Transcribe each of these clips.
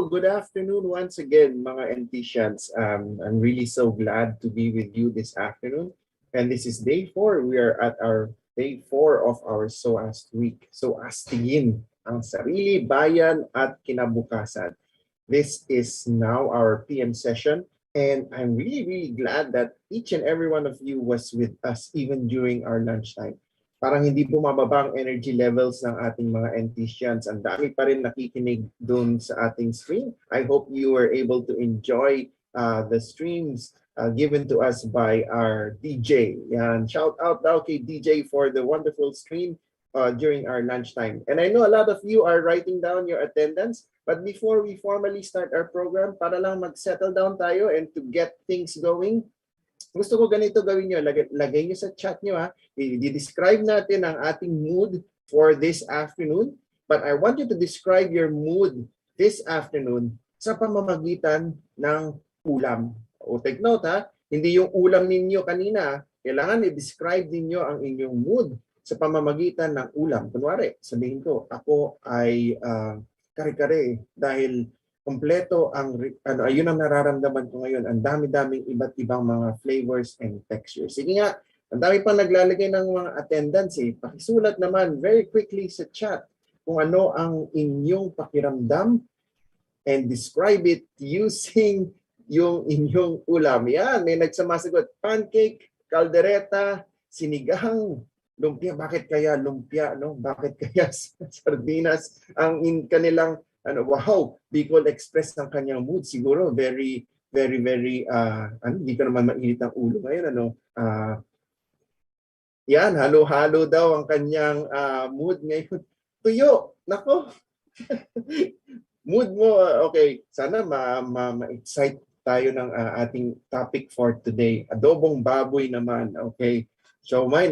good afternoon once again, mga NTCians. I'm really so glad to be with you this afternoon. And this is day 4. We are at our day 4 of our SOAS week. SOAS tingin ang sarili, bayan at kinabukasan. This is now our PM session. And I'm really glad that each and every one of you was with us even during our lunchtime. Parang hindi bumababa ang energy levels ng ating mga NTCians. Ang dami pa rin nakikinig doon sa ating stream. I hope you were able to enjoy the streams given to us by our DJ. Yan. Shout out daw kay DJ for the wonderful stream during our lunchtime. And I know a lot of you are writing down your attendance. But before we formally start our program, para lang mag-settle down tayo and to get things going, gusto ko ganito gawin nyo. Lagay nyo sa chat nyo. I-describe natin ang ating mood for this afternoon. But I want you to describe your mood this afternoon sa pamamagitan ng ulam. O take note hindi yung ulam ninyo kanina. Kailangan i-describe ninyo ang inyong mood sa pamamagitan ng ulam. Kunwari, sabihin ko, ako ay kare-kare dahil kompleto ang ayun ang nararamdaman ko ngayon. Ang dami-daming iba't ibang mga flavors and textures. Sige nga, ang dami pang naglalagay ng mga attendance Pakisulat naman very quickly sa chat kung ano ang inyong pakiramdam and describe it using yung inyong ulam. Yan, may nagsamasagot. Pancake, kaldereta, sinigang, lumpia. Bakit kaya lumpia? No? Bakit kaya sardinas? Ang kanilang wow, Bicol Express ang kanyang mood. Siguro very hindi ko naman mainit ang ulo ngayon. Yan, halo-halo daw ang kanyang mood ngayon. Tuyo, nako. Mood mo, okay. Sana ma-excite tayo ng ating topic for today. Adobong baboy naman, okay. Siomai,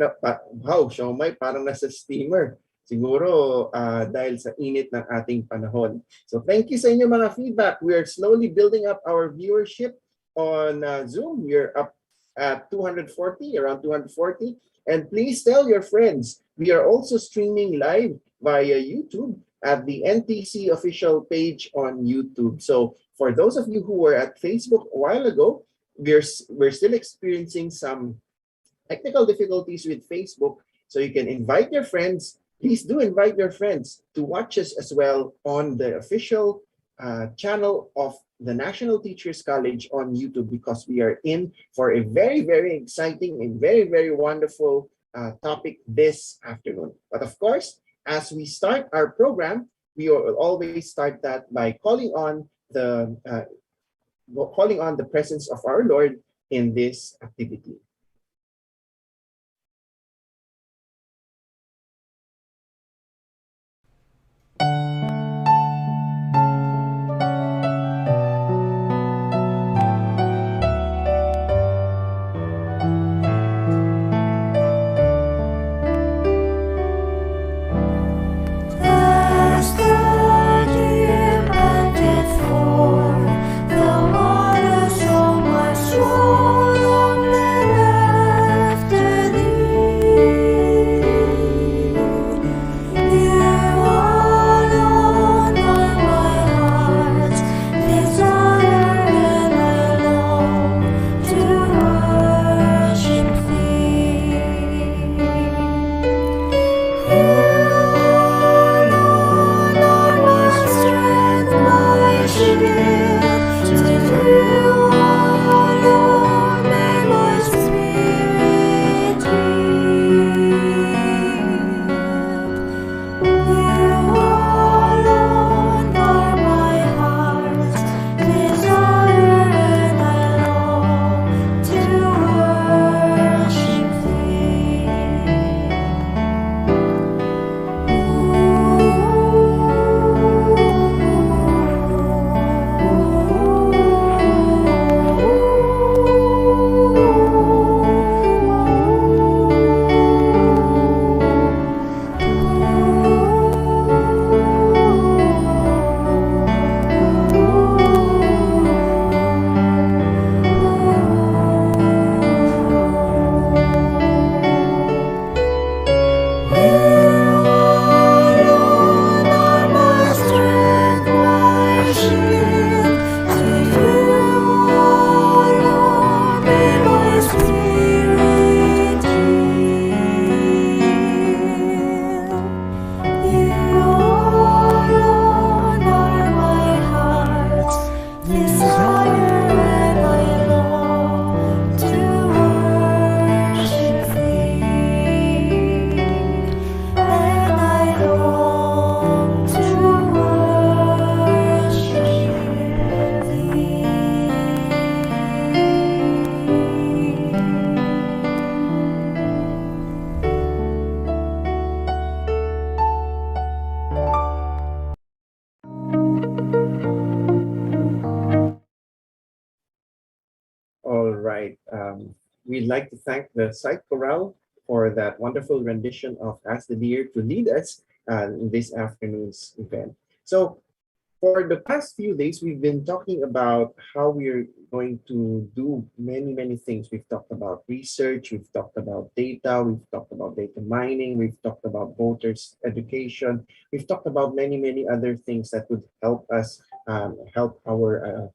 siomai parang nasa steamer. Siguro dahil sa init ng ating panahon. So thank you sa inyo mga feedback. We are slowly building up our viewership on Zoom. We're up at around 240. And please tell your friends. We are also streaming live via YouTube at the NTC official page on YouTube. So for those of you who were at Facebook a while ago, we're still experiencing some technical difficulties with Facebook. So you can invite your friends. Please do invite your friends to watch us as well on the official channel of the National Teachers College on YouTube, because we are in for a very exciting and very wonderful topic this afternoon. But of course, as we start our program, we will always start that by calling on the presence of our Lord in this activity. The waters of my soul, right. We'd like to thank the Site Chorale for that wonderful rendition of Ask the Deer to lead us in this afternoon's event. So, for the past few days, we've been talking about how we're going to do many, many things. We've talked about research, we've talked about data, we've talked about data mining, we've talked about voters' education, we've talked about many, many other things that would help us help our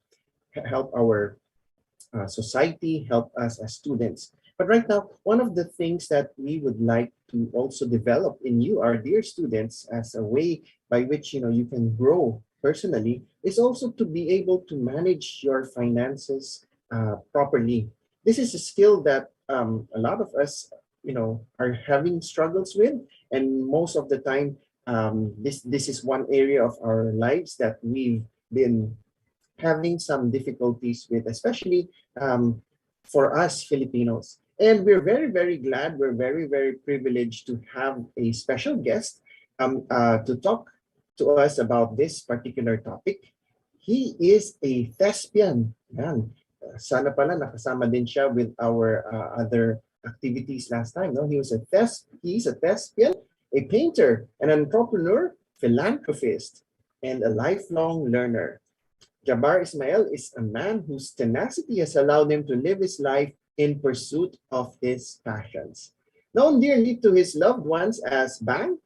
society, help us as students. But right now, one of the things that we would like to also develop in you, our dear students, as a way by which you can grow personally, is also to be able to manage your finances properly. This is a skill that a lot of us, are having struggles with, and most of the time, this is one area of our lives that we've been having some difficulties with, especially for us Filipinos. And we're very, very glad, we're very, very privileged to have a special guest to talk to us about this particular topic. He is a thespian. Yan. Sana pala nakasama din siya with our other activities last time. No? He's a thespian, a painter, an entrepreneur, philanthropist, and a lifelong learner. Jabbar Ismail is a man whose tenacity has allowed him to live his life in pursuit of his passions. Known dearly to his loved ones as Bang,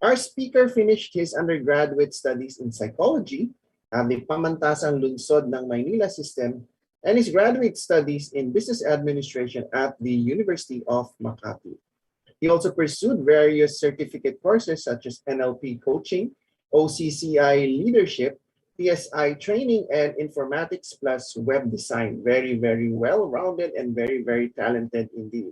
our speaker finished his undergraduate studies in psychology at the Pamantasang Lungsod ng Maynila System and his graduate studies in business administration at the University of Makati. He also pursued various certificate courses such as NLP coaching, OCCI leadership, PSI training, and informatics plus web design. Very, very well-rounded and very, very talented indeed.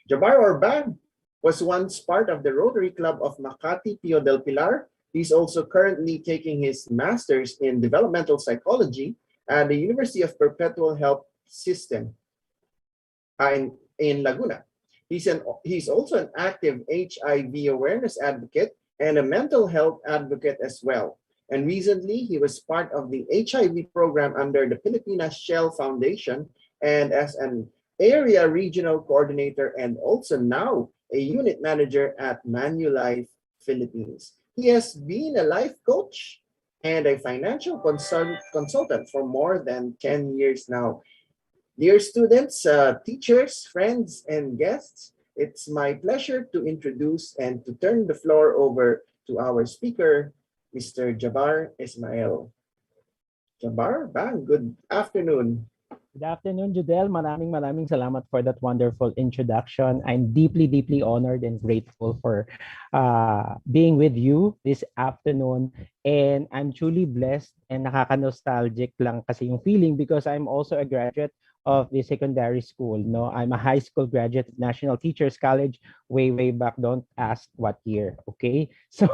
Jabbar Orban was once part of the Rotary Club of Makati Pio del Pilar. He's also currently taking his master's in developmental psychology at the University of Perpetual Health System in Laguna. He's also an active HIV awareness advocate and a mental health advocate as well. And recently, he was part of the HIV program under the Pilipinas Shell Foundation and as an area regional coordinator and also now a unit manager at Manulife Philippines. He has been a life coach and a financial consultant for more than 10 years now. Dear students, teachers, friends, and guests, it's my pleasure to introduce and to turn the floor over to our speaker, Mr. Jabbar Ismail. Jabbar, Bang, good afternoon. Good afternoon, Judel. Maraming salamat for that wonderful introduction. I'm deeply honored and grateful for being with you this afternoon. And I'm truly blessed and nakaka-nostalgic lang kasi yung feeling because I'm also a graduate of the secondary school. No, I'm a high school graduate of National Teachers College way back. Don't ask what year, okay? So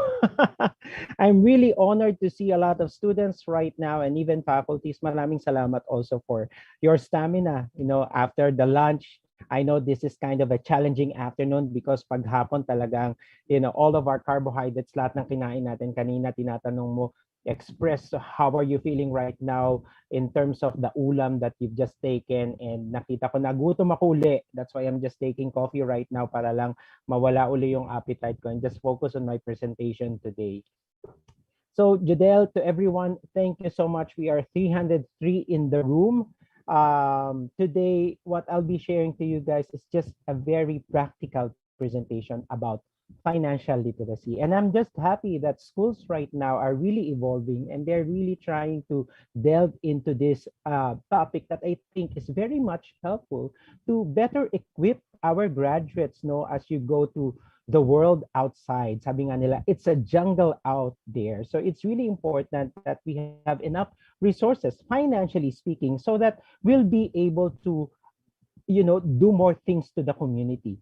I'm really honored to see a lot of students right now and even faculties. Maraming salamat also for your stamina, after the lunch. I know this is kind of a challenging afternoon because paghapon talagang, all of our carbohydrates, lahat ng kinain natin kanina, tinatanong mo, express how are you feeling right now in terms of the ulam that you've just taken, and nakita ko nagutom ako uli. That's why I'm just taking coffee right now para lang mawala uli yung appetite ko and just focus on my presentation today. So Judel, to everyone, thank you so much. We are 303 in the room. Today, what I'll be sharing to you guys is just a very practical presentation about financial literacy. And I'm just happy that schools right now are really evolving and they're really trying to delve into this topic that I think is very much helpful to better equip our graduates, as you go to the world outside. Sabi nga nila, it's a jungle out there. So it's really important that we have enough resources, financially speaking, so that we'll be able to, do more things to the community.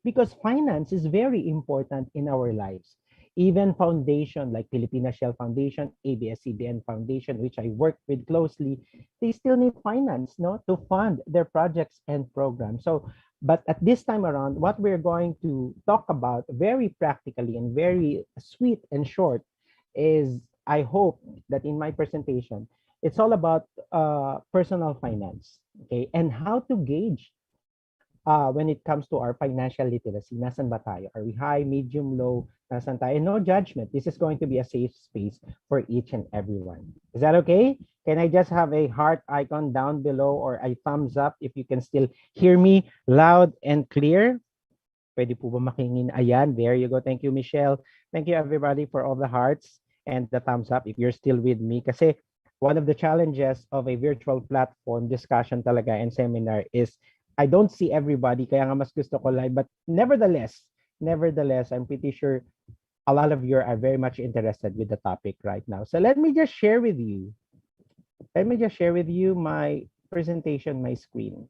Because finance is very important in our lives. Even foundation like Filipina Shell Foundation, ABS-CBN Foundation, which I work with closely, they still need finance, to fund their projects and programs. So, but at this time around, what we're going to talk about very practically and very sweet and short is, I hope that in my presentation, It's all about personal finance, okay? And how to gauge when it comes to our financial literacy. Nasan ba tayo? Are we high, medium, low? Nasan tayo? No judgment. This is going to be a safe space for each and everyone. Is that okay? Can I just have a heart icon down below or a thumbs up if you can still hear me loud and clear? Pwede po ba makingin? Ayan, there you go. Thank you, Michelle. Thank you, everybody, for all the hearts and the thumbs up if you're still with me. Kasi one of the challenges of a virtual platform discussion talaga and seminar is I don't see everybody, kaya nga mas gusto ko live. But nevertheless, I'm pretty sure a lot of you are very much interested with the topic right now. So let me just share with you. Let me just share with you my presentation, my screen.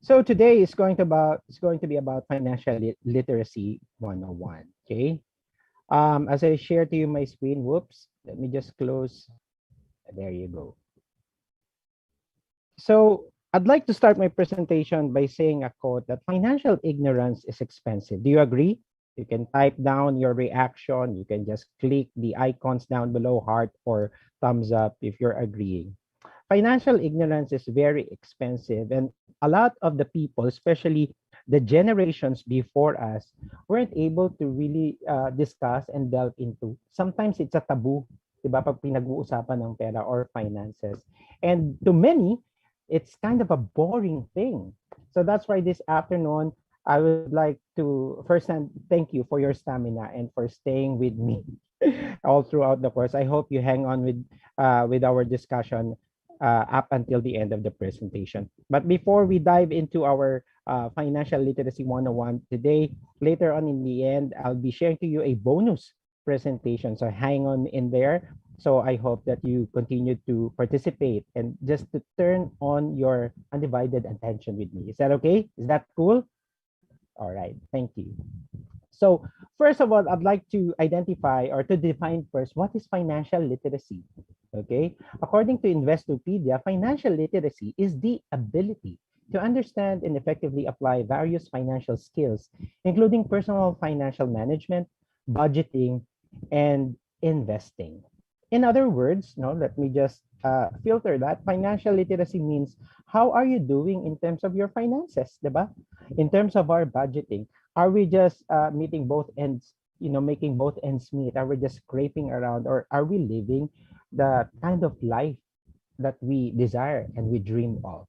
So today is going to be about financial literacy 101. Okay. As I share to you my screen, whoops, let me just close. There you go. So I'd like to start my presentation by saying a quote that financial ignorance is expensive. Do you agree? You can type down your reaction. You can just click the icons down below, heart or thumbs up if you're agreeing. Financial ignorance is very expensive, and a lot of the people, especially the generations before us, weren't able to really discuss and delve into. Sometimes it's a taboo, diba, pag pinag-uusapan ng pera or finances. And to many, it's kind of a boring thing. So that's why this afternoon, I would like to first thank you for your stamina and for staying with me all throughout the course. I hope you hang on with our discussion up until the end of the presentation. But before we dive into our financial literacy 101 today, later on in the end, I'll be sharing to you a bonus presentation. So hang on in there. So I hope that you continue to participate and just to turn on your undivided attention with me. Is that okay? Is that cool? All right. Thank you. So first of all, I'd like to identify or to define first what is financial literacy. Okay. According to Investopedia, financial literacy is the ability to understand and effectively apply various financial skills, including personal financial management, budgeting, and investing. In other words, no, let me just filter that. Financial literacy means how are you doing in terms of your finances, diba? In terms of our budgeting, are we just meeting both ends, making both ends meet? Are we just scraping around, or are we living the kind of life that we desire and we dream of?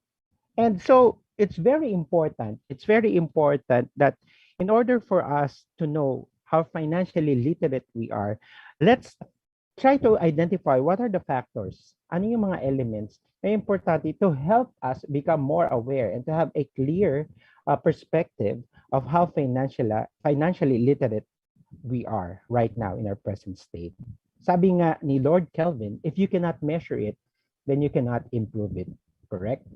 And so it's very important. It's very important that in order for us to know how financially literate we are, let's try to identify what are the factors, ano yung mga elements na importante to help us become more aware and to have a clear perspective of how financially literate we are right now in our present state. Sabi nga ni Lord Kelvin, if you cannot measure it, then you cannot improve it. Correct?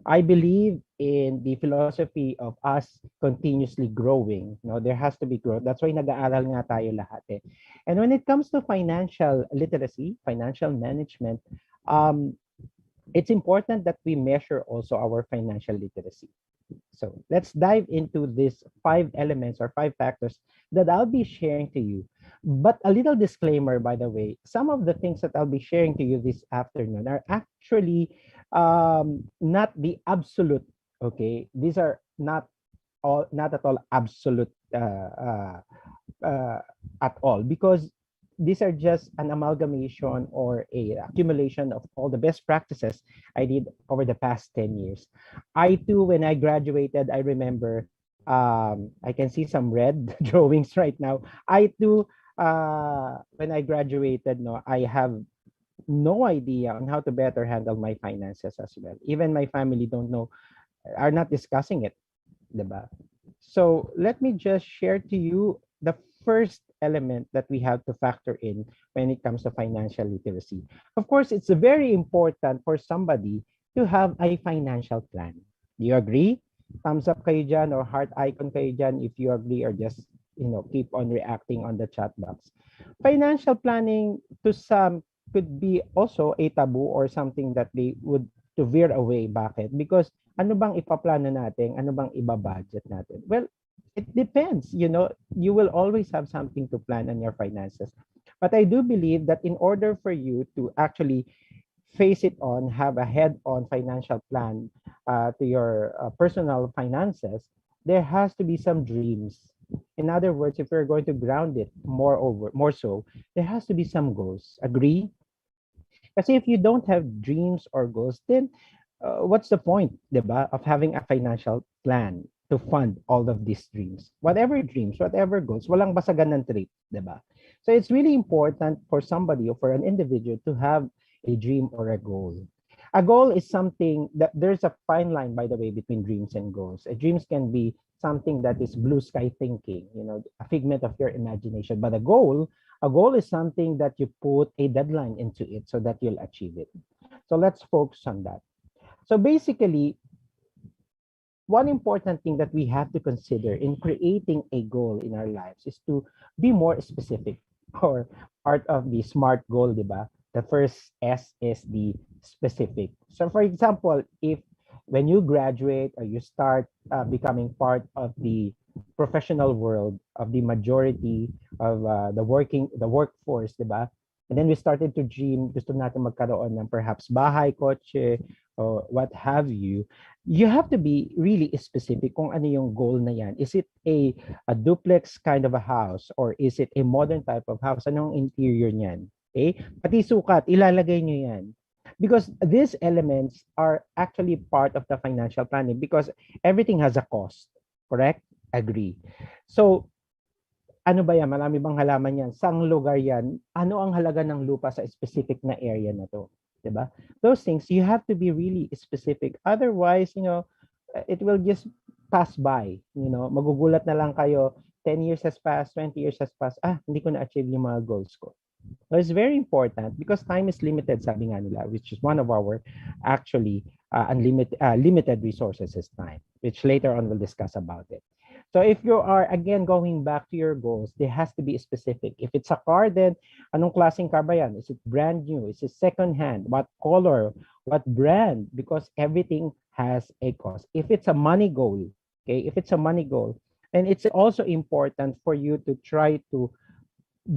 I believe in the philosophy of us continuously growing. No, there has to be growth. That's why nag-aaral nga tayo lahat eh. And when it comes to financial literacy, financial management, it's important that we measure also our financial literacy. So let's dive into these 5 elements or 5 factors that I'll be sharing to you. But a little disclaimer, by the way, some of the things that I'll be sharing to you this afternoon are actually not the absolute. Okay, these are not at all absolute at all, because these are just an amalgamation or a accumulation of all the best practices I did over the past 10 years. I too, when I graduated, I remember, I can see some red drawings right now. I too, when I graduated, no, I have no idea on how to better handle my finances as well. Even my family don't know, are not discussing it, diba? So let me just share to you the first element that we have to factor in when it comes to financial literacy. Of course, it's very important for somebody to have a financial plan. Do you agree? Thumbs up kayo dyan or heart icon kayo dyan if you agree, or just, keep on reacting on the chat box. Financial planning to some could be also a taboo or something that they would to veer away. Bakit? Because ano bang ipaplano natin? Ano bang ibabudget natin? Well, it depends. You will always have something to plan on your finances. But I do believe that in order for you to actually face it on, have a head-on financial plan to your personal finances, there has to be some dreams. In other words, if we're going to ground it more so, there has to be some goals. Agree? Kasi if you don't have dreams or goals, then what's the point, diba, of having a financial plan to fund all of these dreams, whatever goals, walang basagan ng trip, diba? So it's really important for somebody or for an individual to have a dream or a goal. A goal is something that there's a fine line, by the way, between dreams and goals. Dreams can be something that is blue sky thinking, a figment of your imagination. But a goal is something that you put a deadline into it so that you'll achieve it. So let's focus on that. So basically, one important thing that we have to consider in creating a goal in our lives is to be more specific, or part of the SMART goal, diba? The first S is the specific. So for example, if when you graduate or you start becoming part of the professional world of the majority of the workforce, diba? And then we started to dream, gusto natin magkaroon ng perhaps bahay, kotse, or what have you. You have to be really specific kung ano yung goal na yan. Is it a duplex kind of a house, or is it a modern type of house? Anong interior niyan? Okay? Pati sukat, ilalagay nyo yan. Because these elements are actually part of the financial planning, because everything has a cost. Correct? Agree. So, ano ba yan? Marami bang halaman yan? Saang lugar yan? Ano ang halaga ng lupa sa specific na area na to? Diba? Those things, you have to be really specific. Otherwise, it will just pass by. Magugulat na lang kayo, 10 years has passed, 20 years has passed, hindi ko na-achieve yung mga goals ko. So it's very important because time is limited, sabi nga nila, which is one of our actually limited resources is time, which later on we'll discuss about it. So if you are, again, going back to your goals, there has to be specific. If it's a car, then anong klaseng car ba yan? Is it brand new? Is it second hand? What color? What brand? Because everything has a cost. If it's a money goal, okay, then it's also important for you to try to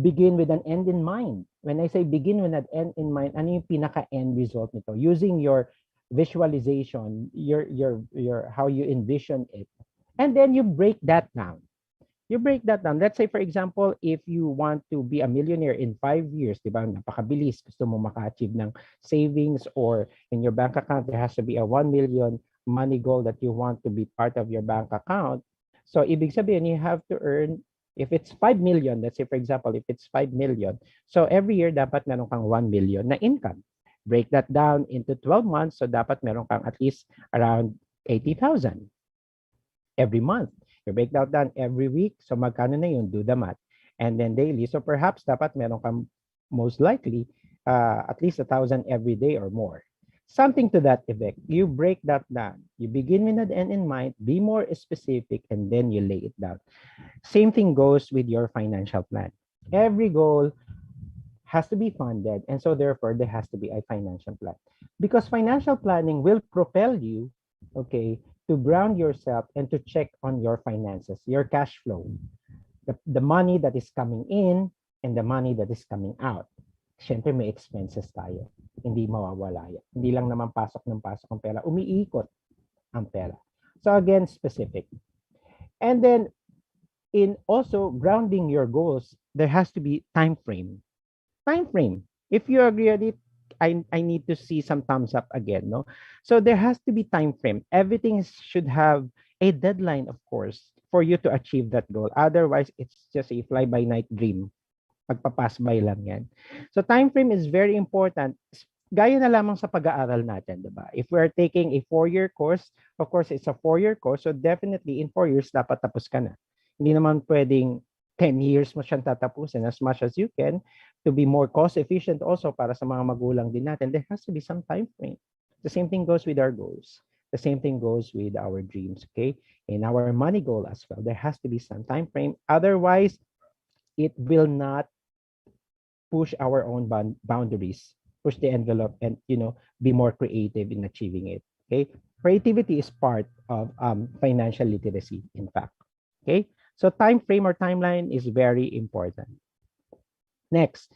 begin with an end in mind. When I say begin with an end in mind, ano yung pinaka-end result nito? Using your visualization, your how you envision it. And then you break that down. Let's say, for example, if you want to be a millionaire in 5 years, di ba? Napakabilis. Gusto mo maka-achieve ng savings, or in your bank account, there has to be a 1 million money goal that you want to be part of your bank account. So, ibig sabihin, you have to earn, if it's 5 million, let's say, for example, if it's 5 million, so every year, dapat meron kang 1 million na income. Break that down into 12 months, so dapat meron kang at least around 80,000. Every month. You break that down every week. So magkano na yun? Do the math. And then daily. So perhaps dapat meron kang most likely at least 1,000 every day or more. Something to that effect. You break that down. You begin with an end in mind, be more specific, and then you lay it down. Same thing goes with your financial plan. Every goal has to be funded, and so therefore there has to be a financial plan. Because financial planning will propel you, okay, to ground yourself and to check on your finances, your cash flow, the money that is coming in and the money that is coming out. Siyempre may expenses tayo. Hindi mawawala yan. Hindi lang naman pasok ng pasok ang pera. Umiikot ang pera. So again, specific. And then, in also grounding your goals, there has to be time frame. Time frame. If you agree on it, I need to see some thumbs up again, no? So there has to be time frame. Everything should have a deadline, of course, for you to achieve that goal. Otherwise, it's just a fly-by-night dream. Pagpapass by lang yan. So time frame is very important. Gaya na lamang sa pag-aaral natin, diba? If we're taking a 4-year course, of course, it's a 4-year course. So definitely in 4 years, dapat tapos ka na. Hindi naman pwedeng 10 years mo siyang tatapusin as much as you can to be more cost efficient also para sa mga magulang din natin. There has to be some time frame. The same thing goes with our goals. The same thing goes with our dreams, okay? In our money goal as well, there has to be some time frame. Otherwise, it will not push our own boundaries, push the envelope, and be more creative in achieving it. Okay, creativity is part of financial literacy, in fact. Okay, so time frame or timeline is very important. Next,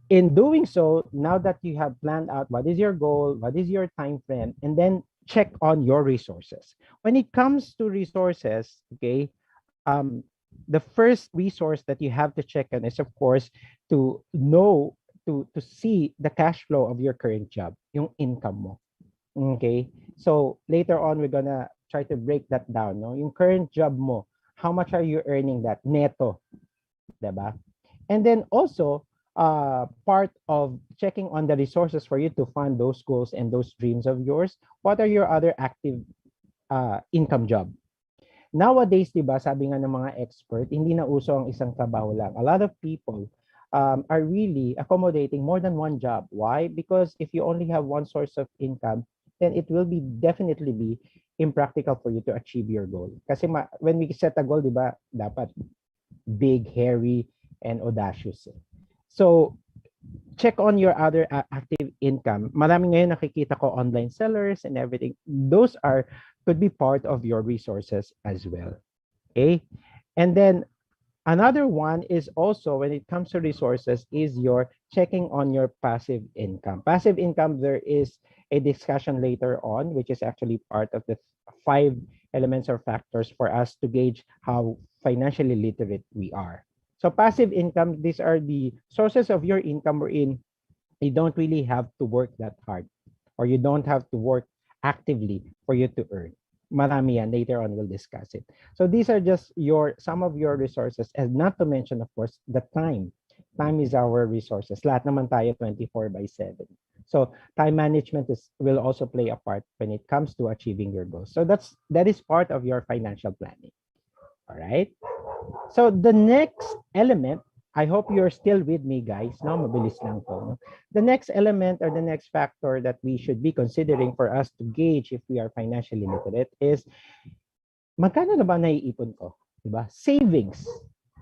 in doing so, now that you have planned out what is your goal, what is your time frame, and then check on your resources. When it comes to resources, okay, the first resource that you have to check on is, of course, to know to see the cash flow of your current job, yung income mo. Okay? So later on, we're gonna try to break that down. No? Yung current job mo, how much are you earning that neto, diba? And then also, part of checking on the resources for you to fund those goals and those dreams of yours, what are your other active income job? Nowadays, di ba, sabi nga ng mga expert, hindi na uso ang isang trabaho lang. A lot of people are really accommodating more than one job. Why? Because if you only have one source of income, then it will be definitely be impractical for you to achieve your goal. Kasi when we set a goal, di ba, dapat big, hairy, and audacious. So, check on your other active income. Marami ngayon nakikita ko online sellers and everything. Those could be part of your resources as well. Okay? And then another one is also when it comes to resources is your checking on your passive income. Passive income, there is a discussion later on, which is actually part of the 5 elements or factors for us to gauge how financially literate we are. So passive income, these are the sources of your income wherein you don't really have to work that hard or you don't have to work actively for you to earn. Marami yan. Later on, we'll discuss it. So these are just some of your resources, and not to mention, of course, the time. Time is our resources. Lahat naman tayo 24/7. So time management will also play a part when it comes to achieving your goals. So that is part of your financial planning. All right. So the next element, I hope you're still with me, guys. No, mabilis lang to. No? The next element or the next factor that we should be considering for us to gauge if we are financially literate is magkano na ba naiipon ko? Diba? Savings.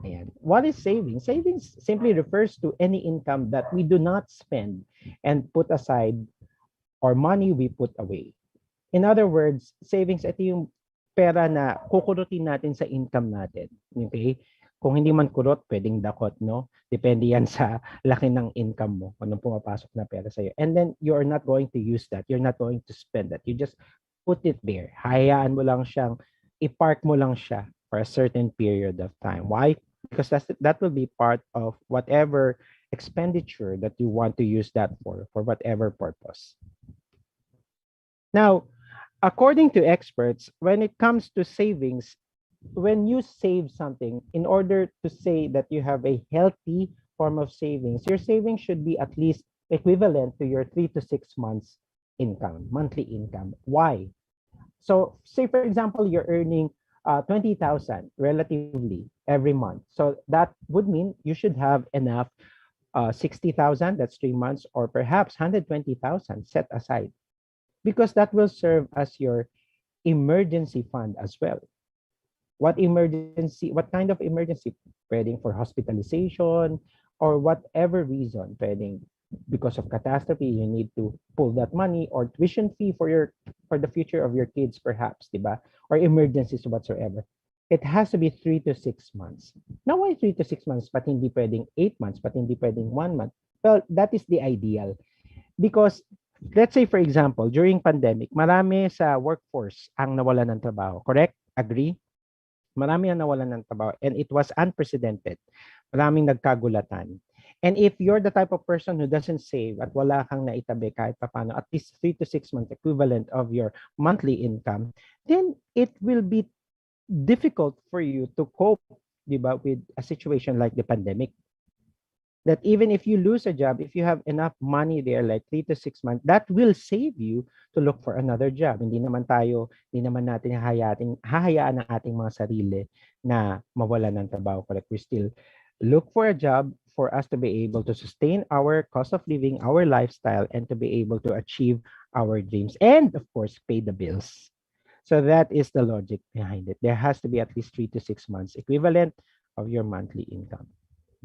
Ayan. What is savings? Savings simply refers to any income that we do not spend and put aside or money we put away. In other words, savings, ito yung pera na kukurutin natin sa income natin. Okay? Kung hindi man kurot, pwedeng dakot, no? Depende yan sa laki ng income mo, anong pumapasok na pera sa'yo. And then, you are not going to use that. You're not going to spend that. You just put it there. Hayaan mo lang siyang, i-park mo lang siya for a certain period of time. Why? Because that will be part of whatever expenditure that you want to use that for whatever purpose. Now, according to experts, when it comes to savings, when you save something, in order to say that you have a healthy form of savings, your savings should be at least equivalent to your 3 to 6 months income, monthly income. Why? So, say for example, you're earning 20,000 relatively every month. So that would mean you should have enough 60,000, that's 3 months, or perhaps 120,000 set aside, because that will serve as your emergency fund as well. What kind of emergency? Pwedeng for hospitalization or whatever reason. Pwedeng because of catastrophe, you need to pull that money, or tuition fee for the future of your kids, perhaps, diba? Or emergencies whatsoever. It has to be 3 to 6 months. Now, why 3 to 6 months? But hindi pwedeng 8 months, but hindi pwedeng 1 month. Well, that is the ideal. Because let's say, for example, during pandemic, marami sa workforce ang nawalan ng trabaho. Correct? Agree? Marami ang nawalan ng trabaho. And it was unprecedented. Maraming nagkagulatan. And if you're the type of person who doesn't save at wala kang naitabi kahit paano, at least 3 to 6 months equivalent of your monthly income, then it will be difficult for you to cope, diba, with a situation like the pandemic. That even if you lose a job, if you have enough money there, like 3 to 6 months, that will save you to look for another job. Hindi naman natin hahayaan ang ating mga sarili na mawala ng trabaho. Correct? We still look for a job for us to be able to sustain our cost of living, our lifestyle, and to be able to achieve our dreams. And of course, pay the bills. So that is the logic behind it. There has to be at least 3 to 6 months equivalent of your monthly income.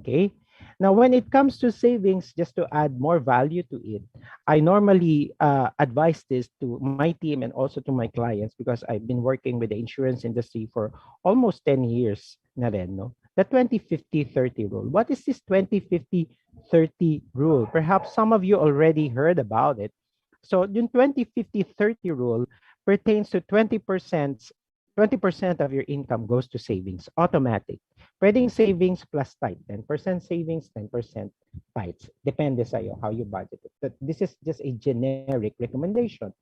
Okay. Now, when it comes to savings, just to add more value to it, I normally advise this to my team and also to my clients, because I've been working with the insurance industry for almost 10 years na rin, no? the 20-50-30 rule. What is this 20-50-30 rule? Perhaps some of you already heard about it. So yung 20-50-30 rule pertains to 20% of your income goes to savings, automatic. Pwedeng savings plus tithe, 10% savings, 10% tithes. Depende sa'yo how you budget it. But this is just a generic recommendation.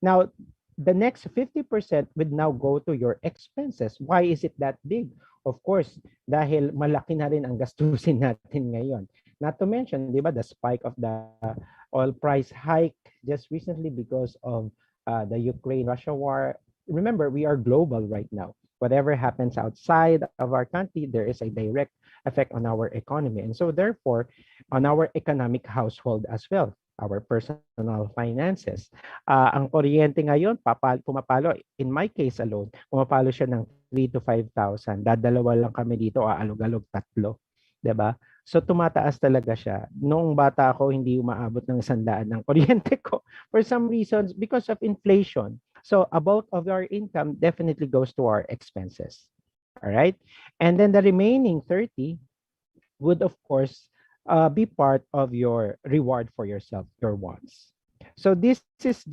Now, the next 50% would now go to your expenses. Why is it that big? Of course, dahil malaki na rin ang gastusin natin ngayon. Not to mention, di ba, the spike of the oil price hike just recently because of the Ukraine-Russia war. Remember, we are global right now. Whatever happens outside of our country, there is a direct effect on our economy. And so therefore, on our economic household as well, our personal finances. Ang kuryente ngayon, pumapalo, in my case alone, pumapalo siya ng 3 to 5,000. Dadalawa lang kami dito, aalog-alog, tatlo. 'Di ba? So tumataas talaga siya. Noong bata ako, hindi umaabot ng 100 ng kuryente ko for some reasons because of inflation. So a bulk of our income definitely goes to our expenses. All right? And then the remaining 30 would of course be part of your reward for yourself, your wants. So this is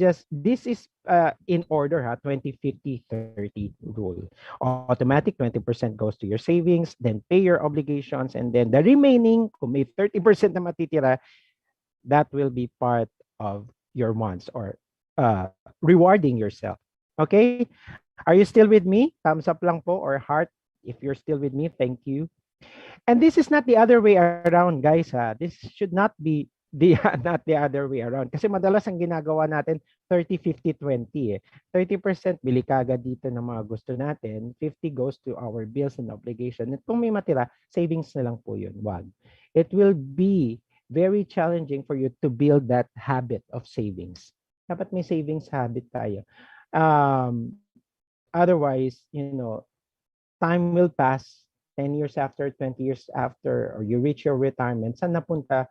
in order, 20-50-30 rule. Automatic 20% goes to your savings, then pay your obligations, and then the remaining, kung may 30% na matitira, that will be part of your wants or rewarding yourself. Okay? Are you still with me? Thumbs up lang po or heart if you're still with me. Thank you. And this is not the other way around, guys. This should not be the not the other way around. Kasi madalas ang ginagawa natin 30-50-20 eh. 30% bili kagad dito ng mga gusto natin, 50 goes to our bills and obligation. At kung may matira, savings na lang po yun. Wag. It will be very challenging for you to build that habit of savings. Dapat may savings habit tayo. Otherwise, time will pass 10 years after, 20 years after, or you reach your retirement, saan napunta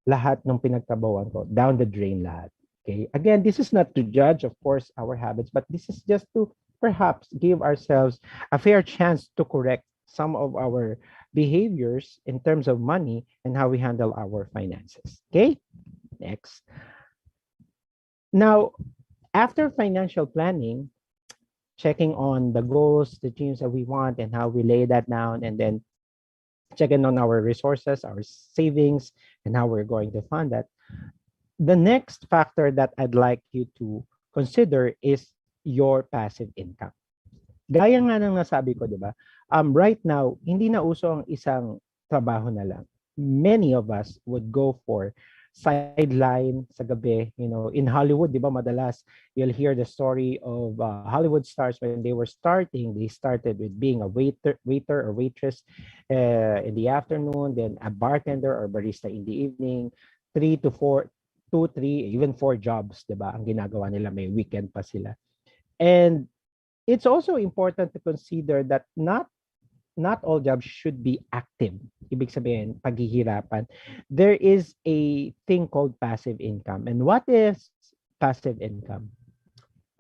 lahat ng pinagtrabahuan ko? Down the drain lahat. Okay? Again, this is not to judge, of course, our habits, but this is just to perhaps give ourselves a fair chance to correct some of our behaviors in terms of money and how we handle our finances. Okay? Next. Now, after financial planning, checking on the goals, the dreams that we want, and how we lay that down, and then checking on our resources, our savings, and how we're going to fund that. The next factor that I'd like you to consider is your passive income. Gaya nga ng nasabi ko, di ba? Right now, hindi na uso ang isang trabaho na lang. Many of us would go for sideline sa gabi. In Hollywood, di ba, madalas you'll hear the story of Hollywood stars when they were starting. They started with being a waiter or waitress in the afternoon, then a bartender or barista in the evening, 3 to 4, 2, 3, even 4 jobs, di ba? Ang ginagawa nila, may weekend pa sila. And it's also important to consider that not all jobs should be active. Ibig sabihin, paghihirapan. There is a thing called passive income. And what is passive income?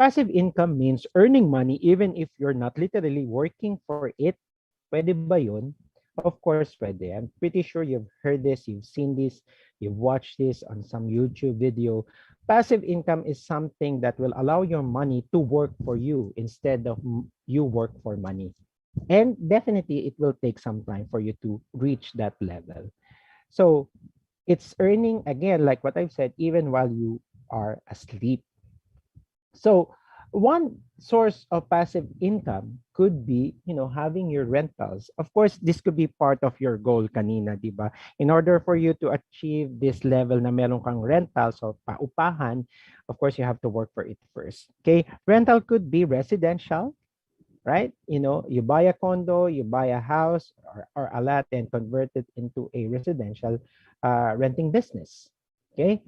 Passive income means earning money even if you're not literally working for it. Pwede ba yun? Of course, pwede. I'm pretty sure you've heard this, you've seen this, you've watched this on some YouTube video. Passive income is something that will allow your money to work for you instead of you work for money. And definitely, it will take some time for you to reach that level. So it's earning, again, like what I've said, even while you are asleep. So one source of passive income could be, having your rentals. Of course, this could be part of your goal kanina, di ba? In order for you to achieve this level na meron kang rentals or paupahan, of course, you have to work for it first. Okay? Rental could be residential, right? You buy a condo, you buy a house or a lot and convert it into a residential renting business. Okay?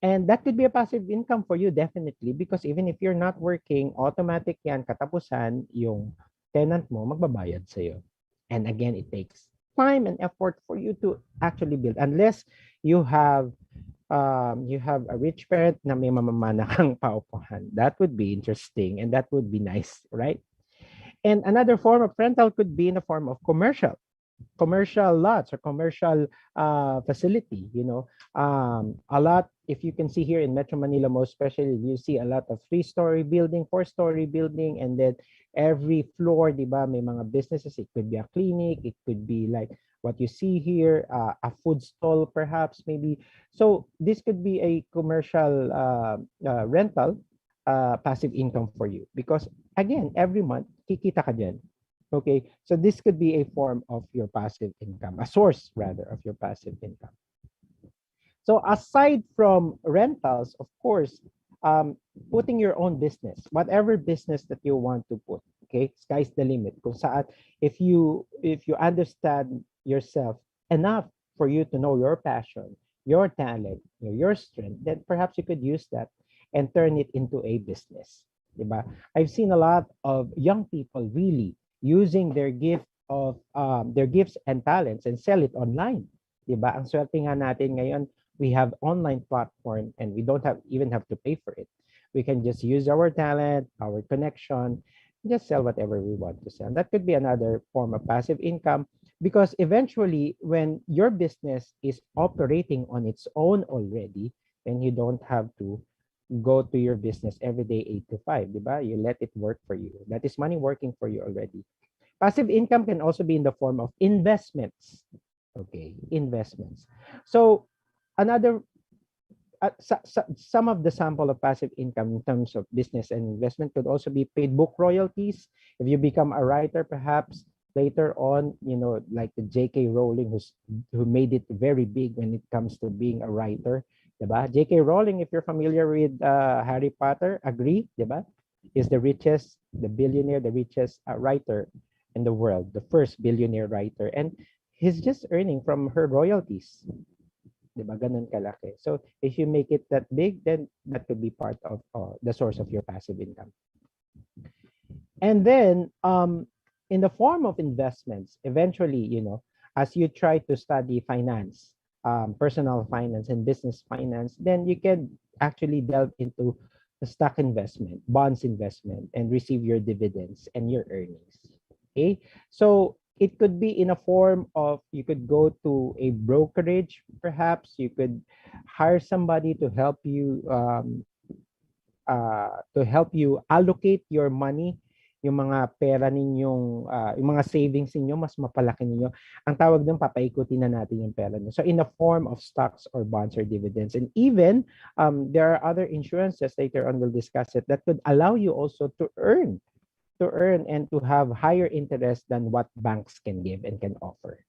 And that could be a passive income for you, definitely, because even if you're not working, automatic yan, katapusan, yung tenant mo, magbabayad sa'yo. And again, it takes time and effort for you to actually build. Unless you have a rich parent na may mamamana kang paupuhan. That would be interesting and that would be nice, right? And another form of rental could be in the form of commercial. commercial lots or commercial facility, a lot. If you can see here in Metro Manila, most especially, you see a lot of 3-story building, 4-story building, and then every floor, di ba, may mga businesses. It could be a clinic, it could be like what you see here, a food stall perhaps, maybe. So this could be a commercial rental, passive income for you, because again, every month kikita ka dyan. Okay, so this could be a form of your passive income, a source rather of your passive income. So aside from rentals, of course, putting your own business, whatever business that you want to put, okay, sky's the limit. Kung saan, if you understand yourself enough for you to know your passion, your talent, your strength, then perhaps you could use that and turn it into a business. Diba? I've seen a lot of young people really using their gifts and talents and sell it online. Diba? Ang swerte nga natin ngayon, we have online platform and we don't even have to pay for it. We can just use our talent, our connection, just sell whatever we want to sell. That could be another form of passive income, because eventually when your business is operating on its own already, then you don't have to go to your business every day 8 to 5, diba? You let it work for you. That is money working for you already. Passive income can also be in the form of investments. Okay, investments. So another some of the sample of passive income in terms of business and investment could also be paid book royalties. If you become a writer, perhaps later on, like the J.K. Rowling, who made it very big when it comes to being a writer. Diba? J.K. Rowling, if you're familiar with Harry Potter, agree, diba? Is the richest, the billionaire, the richest writer in the world, the first billionaire writer. And he's just earning from her royalties. Diba? Ganun kalaki. So if you make it that big, then that could be part of the source of your passive income. And then in the form of investments, eventually, as you try to study finance, personal finance and business finance, then you can actually delve into the stock investment, bonds investment, and receive your dividends and your earnings. Okay, so it could be in a form of, you could go to a brokerage, perhaps you could hire somebody to help you allocate your money, yung mga pera ninyong, yung mga savings niyo mas mapalaki niyo. Ang tawag doon, papaikutin na natin yung pera niyo. So in the form of stocks or bonds or dividends. And even there are other insurances, later on we'll discuss it, that could allow you also to earn and to have higher interest than what banks can give and can offer.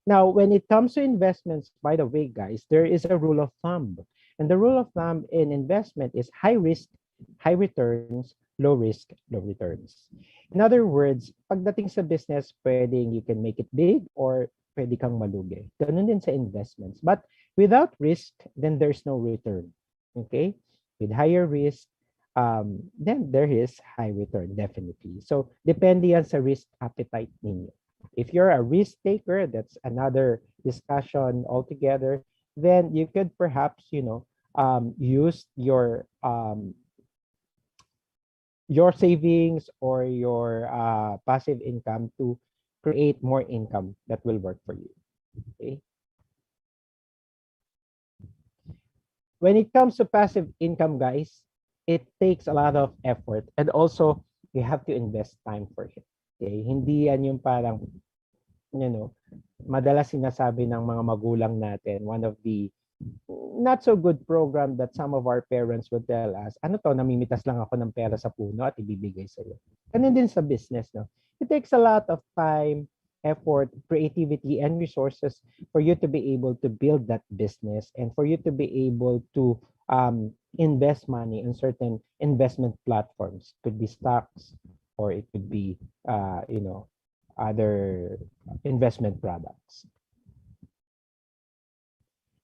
Now, when it comes to investments, by the way, guys, there is a rule of thumb. And the rule of thumb in investment is high risk, high returns, low risk, low returns. In other words, pagdating sa business, pwedeng you can make it big or pwede kang malugi. Ganun din sa investments. But without risk, then there's no return. Okay? With higher risk, then there is high return, definitely. So, depende yan sa risk appetite ninyo. If you're a risk taker, that's another discussion altogether, then you could perhaps, use your savings or your passive income to create more income that will work for you. Okay. When it comes to passive income, guys, it takes a lot of effort, and also you have to invest time for it. Okay? Hindi yan yung parang, madalas sinasabi ng mga magulang natin, one of the not so good program that some of our parents would tell us, ano to, namimitas lang ako ng pera sa puno at ibibigay sa'yo. Ganun din sa business, no? It takes a lot of time, effort, creativity, and resources for you to be able to build that business and for you to be able to invest money in certain investment platforms. It could be stocks or it could be, other investment products.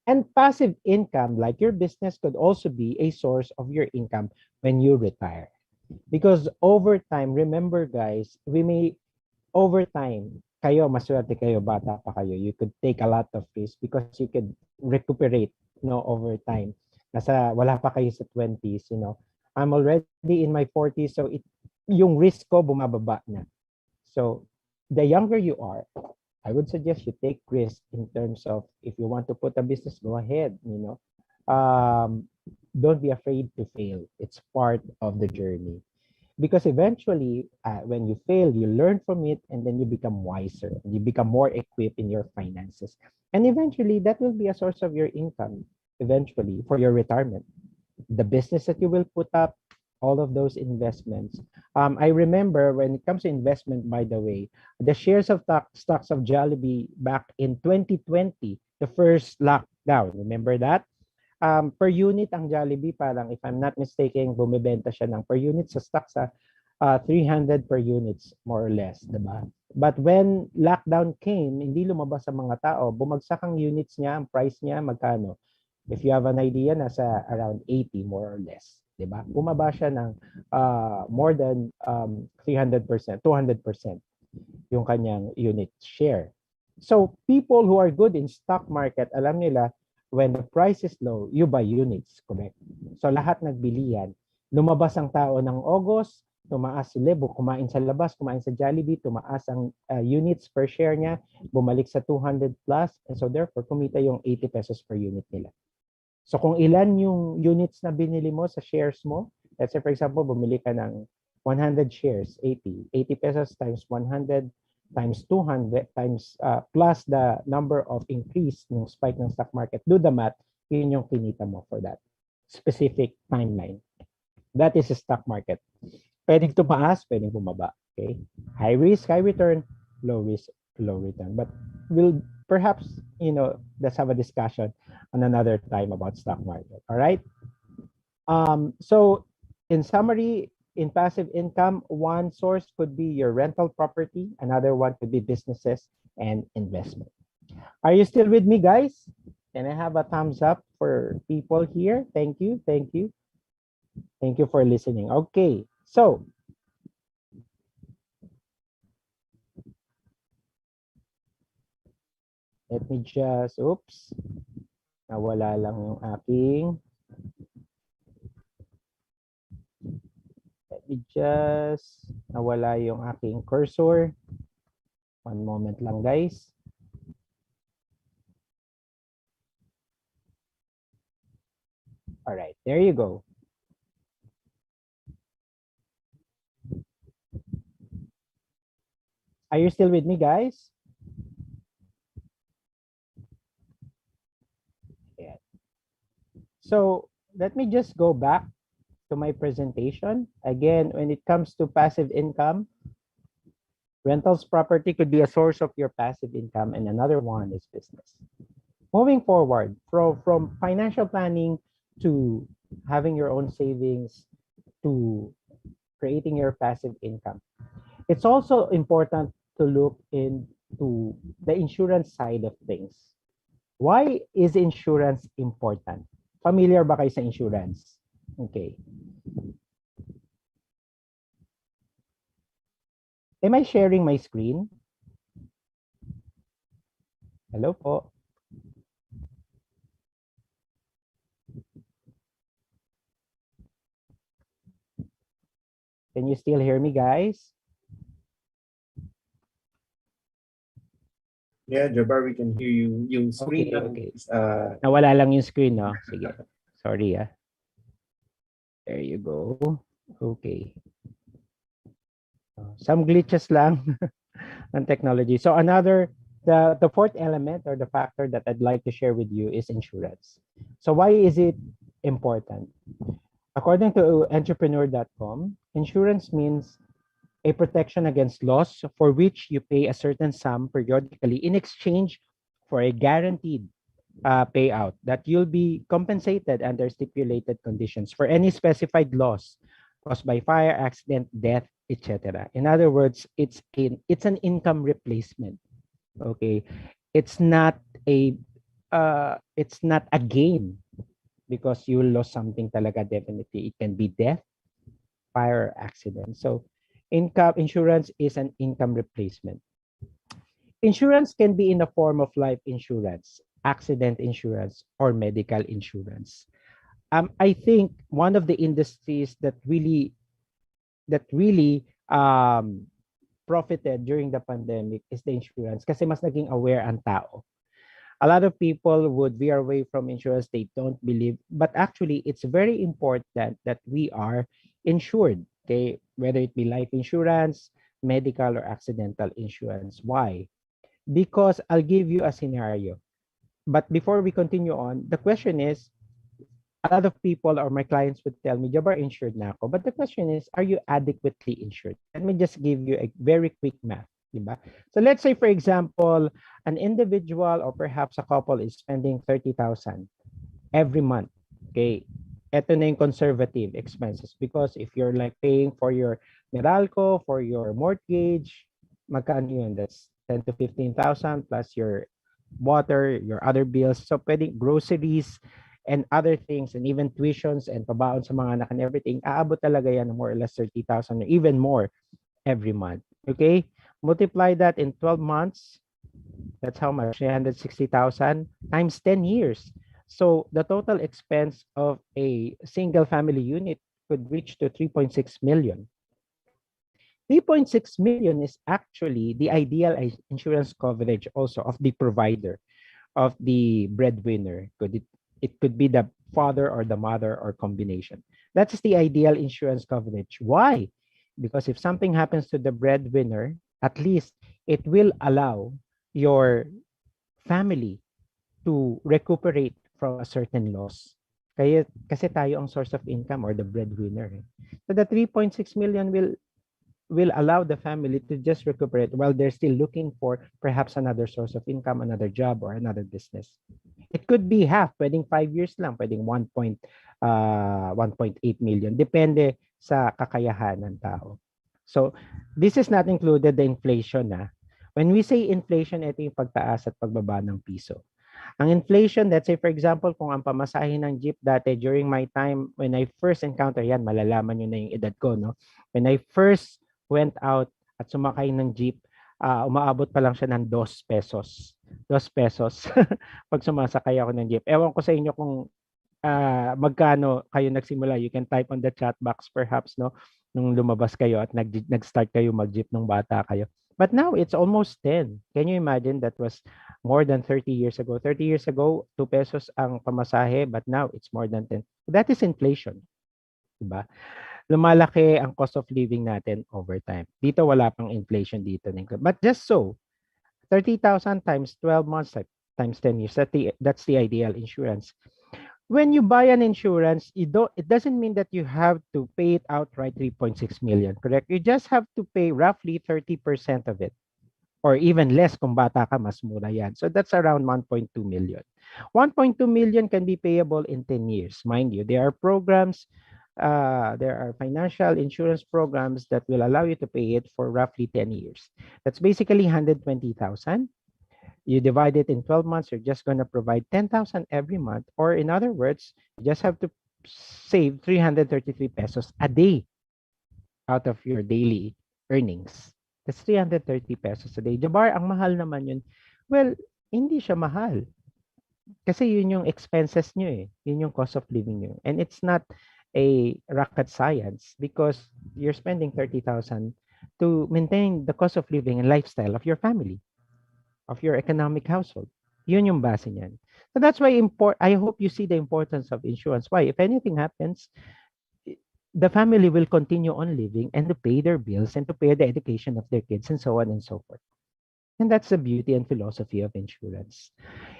And passive income, like your business, could also be a source of your income when you retire. Because over time, remember guys, over time, kayo, maswerte kayo, bata pa kayo, you could take a lot of risk because you could recuperate, over time. Wala pa kayo sa 20s, I'm already in my 40s, so yung risk ko bumababa na. So, the younger you are, I would suggest you take risk in terms of if you want to put a business, go ahead, don't be afraid to fail. It's part of the journey. Because eventually, when you fail, you learn from it and then you become wiser. You become more equipped in your finances. And eventually, that will be a source of your income, eventually, for your retirement. The business that you will put up, all of those investments. I remember when it comes to investment, by the way, the shares of stocks of Jollibee back in 2020, the first lockdown, remember that? Per unit ang Jollibee, parang if I'm not mistaken, bumibenta siya ng per unit sa stocks sa 300 per units, more or less, diba? But when lockdown came, hindi lumabas sa mga tao, bumagsak ang units niya, ang price niya, magkano? If you have an idea, nasa around 80 more or less. Diba? Bumaba siya ng more than 300%, 200% yung kanyang unit share. So people who are good in stock market, alam nila, when the price is low, you buy units, correct? So lahat nagbili yan. Lumabas ang tao ng August, tumaas libo, kumain sa labas, kumain sa Jollibee, tumaas ang units per share niya, bumalik sa 200 plus, and so therefore, kumita yung 80 pesos per unit nila. So kung ilan yung units na binili mo sa shares mo, let's say for example, bumili ka ng 100 shares, 80. 80 pesos times 100 times 200 times plus the number of increase ng spike ng stock market. Do the math, yun yung kinita mo for that specific timeline. That is a stock market. Pwedeng tumaas, pwedeng bumaba. Okay? High risk, high return, low risk, low return. But we'll perhaps, let's have a discussion on another time about stock market. All right? So in summary, in passive income, one source could be your rental property, another one could be businesses and investment. Are you still with me, guys? Can I have a thumbs up for people here? Thank you, thank you. Thank you for listening. Okay, so let me just, oops, nawala lang yung aking. Let me just, nawala yung aking cursor. One moment lang, guys. All right, there you go. Are you still with me, guys? Yeah. So let me just go back to my presentation. Again, when it comes to passive income, rentals property could be a source of your passive income, and another one is business. Moving forward, from financial planning to having your own savings to creating your passive income, it's also important to look into the insurance side of things. Why is insurance important? Familiar ba kayo sa insurance? Okay. Am I sharing my screen? Hello po. Can you still hear me, guys? Yeah, Jabbar, we can hear you. Yung screen Okay. is, nawala lang yung screen, no? Sige. Sorry, ah. There you go. Okay. Some glitches lang ng technology. So the fourth element or the factor that I'd like to share with you is insurance. So why is it important? According to entrepreneur.com, insurance means a protection against loss for which you pay a certain sum periodically in exchange for a guaranteed payout that you'll be compensated under stipulated conditions for any specified loss caused by fire, accident, death, etc. In other words, it's an income replacement. Okay, it's not a gain because you lost something talaga definitely. It can be death, fire, or accident. So income insurance is an income replacement. Insurance can be in the form of life insurance, accident insurance, or medical insurance. I think one of the industries that really profited during the pandemic is the insurance kasi mas naging aware ang tao. A lot of people would veer away from insurance. They don't believe, but actually it's very important that we are insured, okay? Whether it be life insurance, medical or accidental insurance. Why? Because I'll give you a scenario. But before we continue on, the question is, a lot of people or my clients would tell me, Jabar, insured na ako. But the question is, are you adequately insured? Let me just give you a very quick math. Diba? So let's say, for example, an individual or perhaps a couple is spending 30,000 every month. Okay. Ito na yung conservative expenses because if you're like paying for your Meralco, for your mortgage, magkano yun? That's 10 to 15,000 plus your water, your other bills. So pwedeng groceries and other things and even tuitions and pabaon sa mga anak and everything, aabot talaga yan ng more or less 30,000 or even more every month. Okay? Multiply that in 12 months. That's how much? 360,000 times 10 years. So the total expense of a single family unit could reach to 3.6 million. 3.6 million is actually the ideal insurance coverage also of the provider, of the breadwinner. It could be the father or the mother or combination. That's the ideal insurance coverage. Why? Because if something happens to the breadwinner, at least it will allow your family to recuperate from a certain loss. Kaya, kasi tayo ang source of income or the breadwinner. So the 3.6 million will allow the family to just recuperate while they're still looking for perhaps another source of income, another job, or another business. It could be half, pwedeng 5 years lang, pwedeng 1.8 million. Depende sa kakayahan ng tao. So, this is not included the inflation. When we say inflation, ito yung pagtaas at pagbaba ng piso. Ang inflation, let's say for example, kung ang pamasahe ng jeep dati during my time, when I first encounter, yan, malalaman nyo na yung edad ko, no? When I first went out at sumakay ng jeep, umaabot pa lang siya ng 2 pesos. 2 pesos pag sumasakay ako ng jeep. Ewan ko sa inyo kung magkano kayo nagsimula. You can type on the chat box perhaps, no? Nung lumabas kayo at nag-start kayo mag-jeep nung bata kayo. But now it's almost 10. Can you imagine that was more than 30 years ago? 30 years ago, 2 pesos ang pamasahe, but now it's more than 10. That is inflation. Diba? Lumalaki ang cost of living natin over time. Dito wala pang inflation dito. But just so, 30,000 times 12 months times 10 years, that's the ideal insurance. When you buy an insurance, it doesn't mean that you have to pay it outright 3.6 million, correct? You just have to pay roughly 30% of it. Or even less kung bata ka, mas mura yan. So that's around 1.2 million. 1.2 million can be payable in 10 years. Mind you, there are programs, there are financial insurance programs that will allow you to pay it for roughly 10 years. That's basically 120,000. You divide it in 12 months, you're just going to provide 10,000 every month. Or in other words, you just have to save 333 pesos a day out of your daily earnings. That's 330 pesos a day. Jabar, ang mahal naman yun. Well, hindi siya mahal. Kasi yun yung expenses nyo eh. Yun yung cost of living nyo. And it's not a rocket science because you're spending 30,000 to maintain the cost of living and lifestyle of your family, of your economic household. Yun yung base niyan. So that's why I hope you see the importance of insurance. Why? If anything happens, the family will continue on living and to pay their bills and to pay the education of their kids and so on and so forth. And that's the beauty and philosophy of insurance.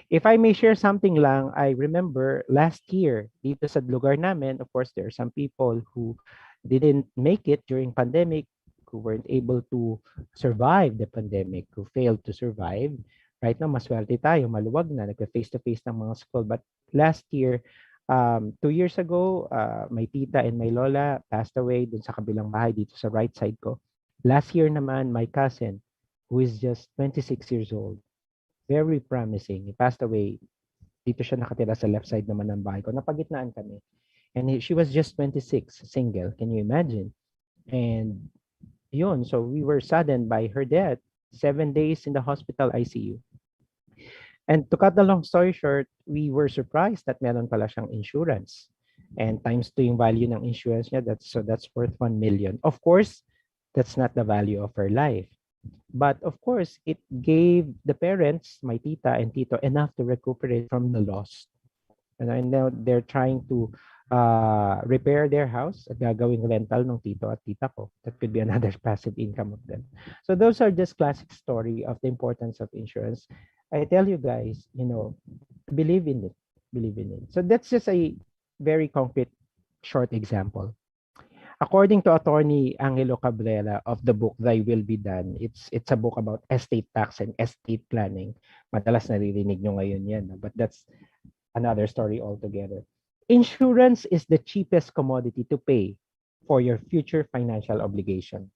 If I may share something lang, I remember last year, dito sa lugar namin, of course, there are some people who didn't make it during pandemic, who weren't able to survive the pandemic, who failed to survive. Right now, maswerte tayo, maluwag na, nagka-face-to-face ng mga school. But last year, 2 years ago, my tita and my lola passed away dun sa kabilang bahay dito sa right side ko. Last year naman, my cousin, who is just 26 years old, very promising. He passed away. Dito siya nakatira sa left side naman ng bahay ko. Napagitnaan kami. And she was just 26, single. Can you imagine? And yun, so we were saddened by her death. 7 days in the hospital ICU. And to cut the long story short, we were surprised that meron pala siyang insurance. And times 2 yung value ng insurance niya, that's worth 1 million. Of course, that's not the value of her life. But of course, it gave the parents, my tita and tito, enough to recuperate from the loss. And now they're trying to repair their house at gagawing rental ng tito at tita ko. That could be another passive income of them. So those are just classic story of the importance of insurance. I tell you guys, believe in it. Believe in it. So that's just a very concrete, short example. According to Attorney Angelo Cabrera of the book Thy Will Be Done, it's a book about estate tax and estate planning. Madalas naririnig nyo ngayon yan, but that's another story altogether. Insurance is the cheapest commodity to pay for your future financial obligation.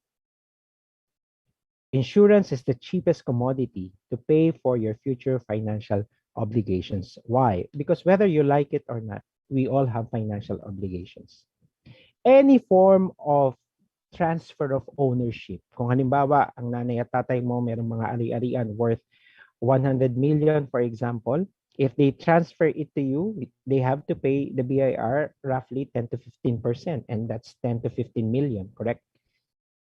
Insurance is the cheapest commodity to pay for your future financial obligations. Why? Because whether you like it or not, we all have financial obligations. Any form of transfer of ownership. Kung halimbawa, ang nanay at tatay mo mayroong mga ari-arian worth 100 million, for example, if they transfer it to you, they have to pay the BIR roughly 10 to 15%, and that's 10 to 15 million, correct?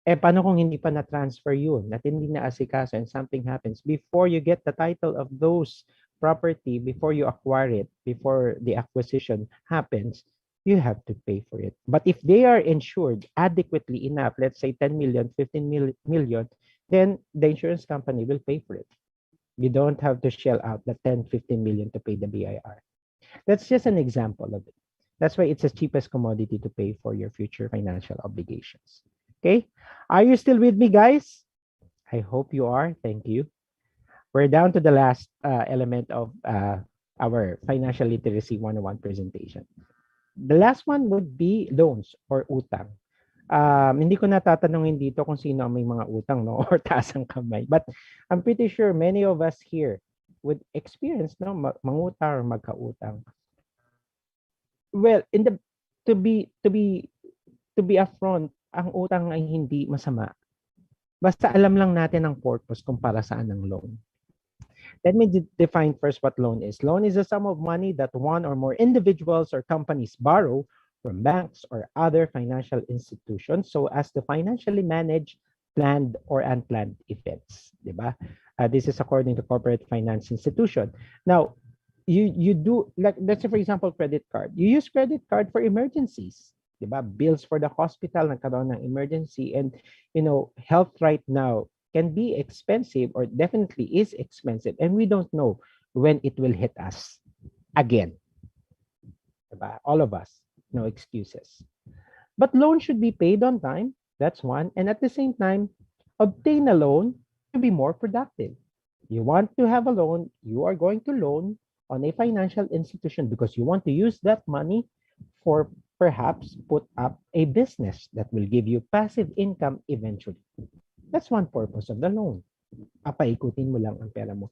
Eh, paano kung hindi pa na-transfer yun, at hindi na-asikaso, and something happens, before you get the title of those property, before you acquire it, before the acquisition happens, you have to pay for it. But if they are insured adequately enough, let's say 10 million, 15 million, then the insurance company will pay for it. You don't have to shell out the 10, 15 million to pay the BIR. That's just an example of it. That's why it's the cheapest commodity to pay for your future financial obligations. Okay? Are you still with me, guys? I hope you are. Thank you. We're down to the last element of our financial literacy 101 presentation. The last one would be loans or utang. Hindi ko natatanungin dito kung sino ang may mga utang, no, or taas ang kamay. But I'm pretty sure many of us here would experience, no, mangutang or magkautang. Well, to be upfront, ang utang ay hindi masama. Basta alam lang natin ang purpose kung para saan ang loan. Let me define first what loan is. Loan is a sum of money that one or more individuals or companies borrow from banks or other financial institutions so as to financially manage planned or unplanned events. Diba? This is according to corporate finance institution. Now, you do, like, let's say for example, credit card. You use credit card for emergencies. Diba? Bills for the hospital, nagkaroon ng emergency, and health right now can be expensive, or definitely is expensive, and we don't know when it will hit us again. Diba? All of us, no excuses. But loan should be paid on time. That's one. And at the same time, obtain a loan to be more productive. You want to have a loan, you are going to loan on a financial institution because you want to use that money for perhaps put up a business that will give you passive income eventually. That's one purpose of the loan. Papaikutin mo lang ang pera mo.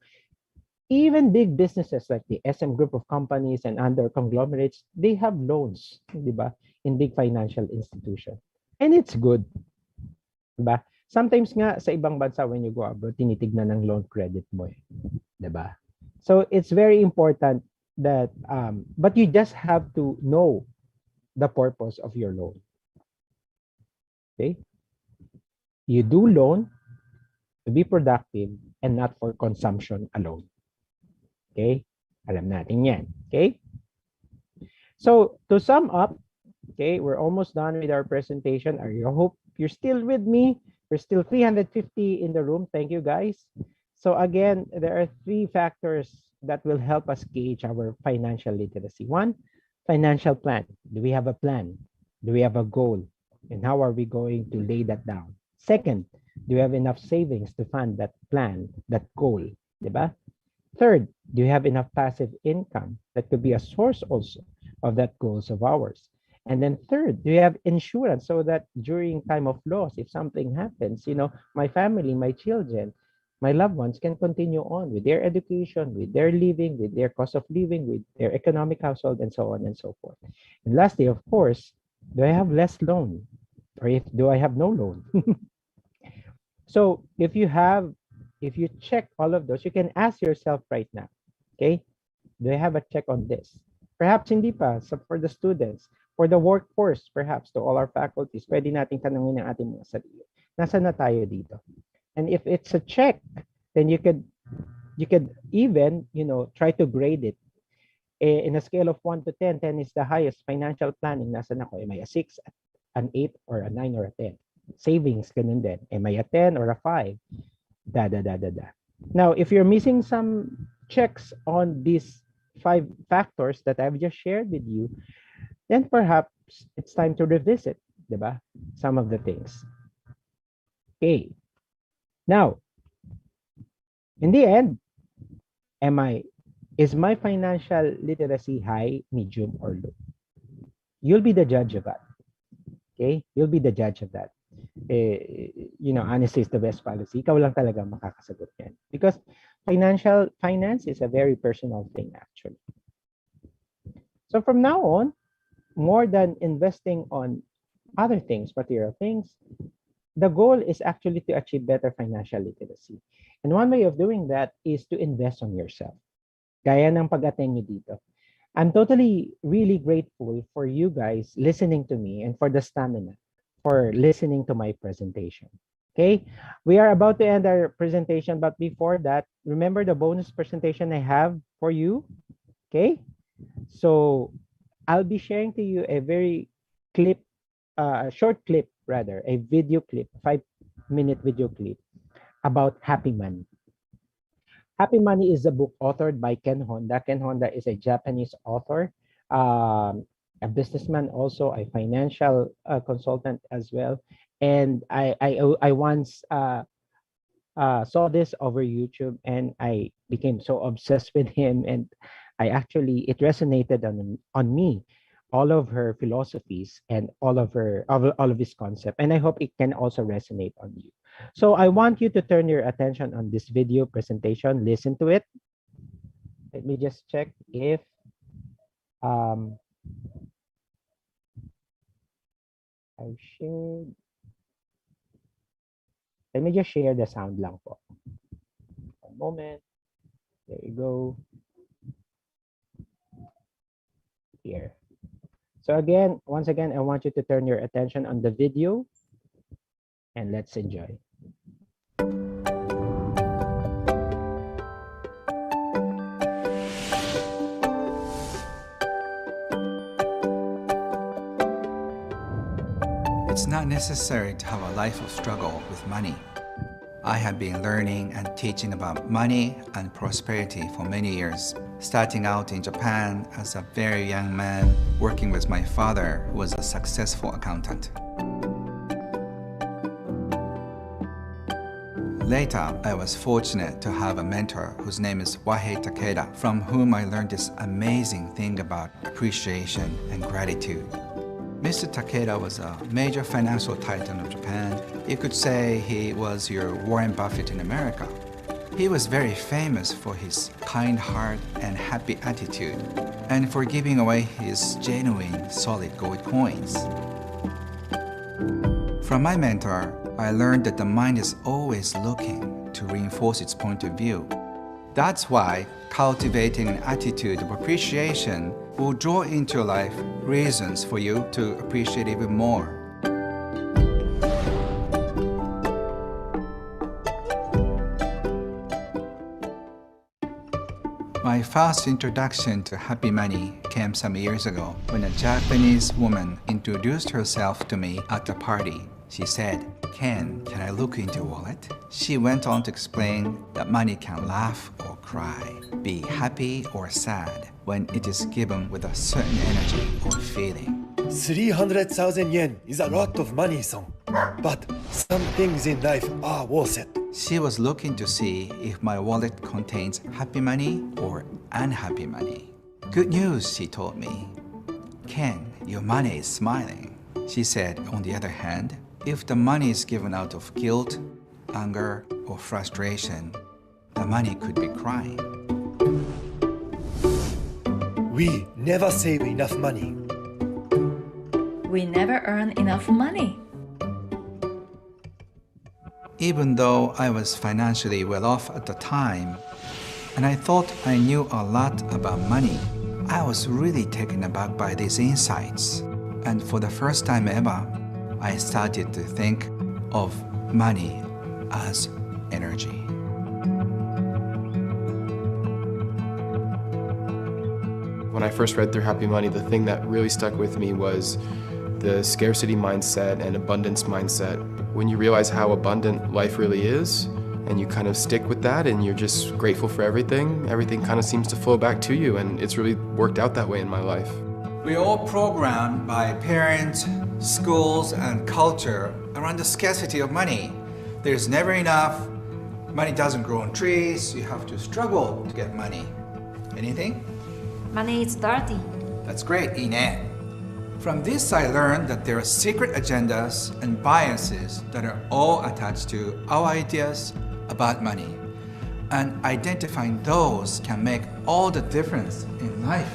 Even big businesses like the SM group of companies and other conglomerates, they have loans, diba, in big financial institutions. And it's good. Diba? Sometimes nga sa ibang bansa when you go abroad, tinitignan ng loan credit mo. Diba? So it's very important that, but you just have to know the purpose of your loan. Okay? You do loan to be productive and not for consumption alone. Okay? Alam natin yan. Okay? So, to sum up, okay, we're almost done with our presentation. I hope you're still with me. We're still 350 in the room. Thank you, guys. So, again, there are three factors that will help us gauge our financial literacy. One, financial plan. Do we have a plan? Do we have a goal? And how are we going to lay that down? Second, do you have enough savings to fund that plan, that goal? Diba? Third, do you have enough passive income that could be a source also of that goals of ours? And then third, do you have insurance so that during time of loss, if something happens, my family, my children, my loved ones can continue on with their education, with their living, with their cost of living, with their economic household, and so on and so forth. And lastly, of course, do I have less loan? Or do I have no loan? So if you check all of those, you can ask yourself right now, okay, do I have a check on this? Perhaps hindi pa, so for the students, for the workforce, perhaps to all our faculties, pwede nating tanungin ang ating mga sarili. Nasaan na tayo dito? And if it's a check, then you could even, try to grade it. In a scale of 1 to 10, 10 is the highest. Financial planning, nasan ako? Am I a 6, an 8, or a 9, or a 10? Savings, ganun din. Am I a 10 or a 5? Da, da, da, da, da. Now, if you're missing some checks on these 5 factors that I've just shared with you, then perhaps it's time to revisit, diba? Some of the things. Okay. Now, in the end, is my financial literacy high, medium, or low? You'll be the judge of that. Okay? You'll be the judge of that. Honesty is the best policy. Ikaw lang talaga makakasagot yan. Because finance is a very personal thing, actually. So from now on, more than investing on other things, material things, the goal is actually to achieve better financial literacy. And one way of doing that is to invest on yourself. Gaya ng pag-attend nyo dito. I'm totally really grateful for you guys listening to me and for the stamina for listening to my presentation. Okay, we are about to end our presentation, but before that, remember the bonus presentation I have for you. Okay, so I'll be sharing to you a very short clip, rather, a video clip, 5-minute video clip about Happy Money. Happy Money is a book authored by Ken Honda. Ken Honda is a Japanese author, a businessman, also a financial consultant as well. And I once saw this over YouTube, and I became so obsessed with him, and it resonated on me, all of her philosophies and all of his concept, and I hope it can also resonate on you. So I want you to turn your attention on this video presentation. Listen to it. Let me just check if I shared. Let me just share the sound lang po. A moment. There you go. Here. So once again, I want you to turn your attention on the video and let's enjoy. It's not necessary to have a life of struggle with money. I have been learning and teaching about money and prosperity for many years, starting out in Japan as a very young man, working with my father, who was a successful accountant. Later, I was fortunate to have a mentor whose name is Wahei Takeda, from whom I learned this amazing thing about appreciation and gratitude. Mr. Takeda was a major financial titan of Japan. You could say he was your Warren Buffett in America. He was very famous for his kind heart and happy attitude, and for giving away his genuine solid gold coins. From my mentor, I learned that the mind is always looking to reinforce its point of view. That's why cultivating an attitude of appreciation will draw into your life reasons for you to appreciate even more. My first introduction to happy money came some years ago when a Japanese woman introduced herself to me at a party. She said, "Ken, can I look into your wallet?" She went on to explain that money can laugh or cry, be happy or sad when it is given with a certain energy or feeling. 300,000 yen is a lot of money, son. But some things in life are worth it. She was looking to see if my wallet contains happy money or unhappy money. Good news, she told me. Ken, your money is smiling. She said, on the other hand, if the money is given out of guilt, anger, or frustration, the money could be crying. We never save enough money. We never earn enough money. Even though I was financially well off at the time, and I thought I knew a lot about money, I was really taken aback by these insights. And for the first time ever, I started to think of money as energy. When I first read through Happy Money, the thing that really stuck with me was the scarcity mindset and abundance mindset. When you realize how abundant life really is, and you kind of stick with that and you're just grateful for everything kind of seems to flow back to you, and it's really worked out that way in my life. We're all programmed by parents, schools, and culture around the scarcity of money. There's never enough. Money doesn't grow on trees. You have to struggle to get money. Anything? Money is dirty. That's great, Ine. From this, I learned that there are secret agendas and biases that are all attached to our ideas about money. And identifying those can make all the difference in life.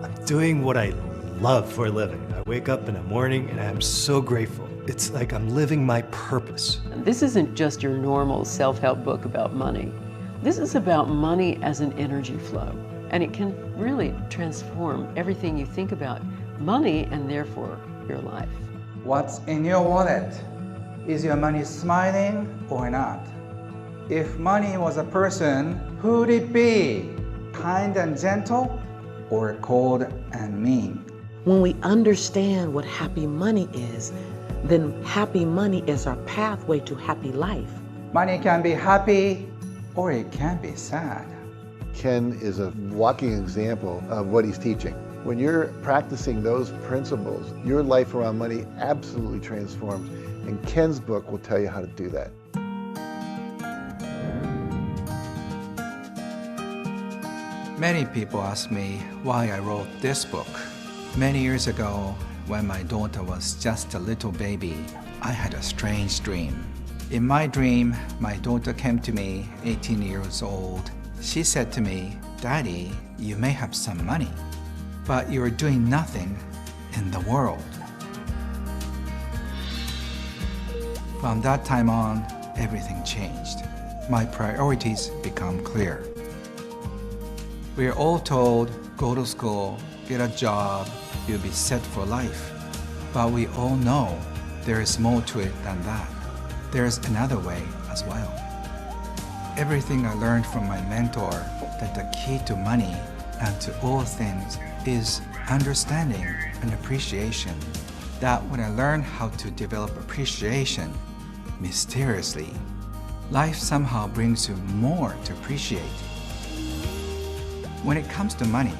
I'm doing what I love for a living. I wake up in the morning and I'm so grateful. It's like I'm living my purpose. This isn't just your normal self-help book about money. This is about money as an energy flow. And it can really transform everything you think about money and therefore your life. What's in your wallet? Is your money smiling or not? If money was a person, who would it be? Kind and gentle or cold and mean? When we understand what happy money is, then happy money is our pathway to happy life. Money can be happy or it can be sad. Ken is a walking example of what he's teaching. When you're practicing those principles, your life around money absolutely transforms, and Ken's book will tell you how to do that. Many people ask me why I wrote this book. Many years ago, when my daughter was just a little baby, I had a strange dream. In my dream, my daughter came to me, 18 years old. She said to me, "Daddy, you may have some money, but you're doing nothing in the world." From that time on, everything changed. My priorities become clear. We're all told, go to school, get a job, you'll be set for life. But we all know there is more to it than that. There's another way as well. Everything I learned from my mentor, that the key to money and to all things is understanding and appreciation. That when I learned how to develop appreciation, mysteriously, life somehow brings you more to appreciate. When it comes to money,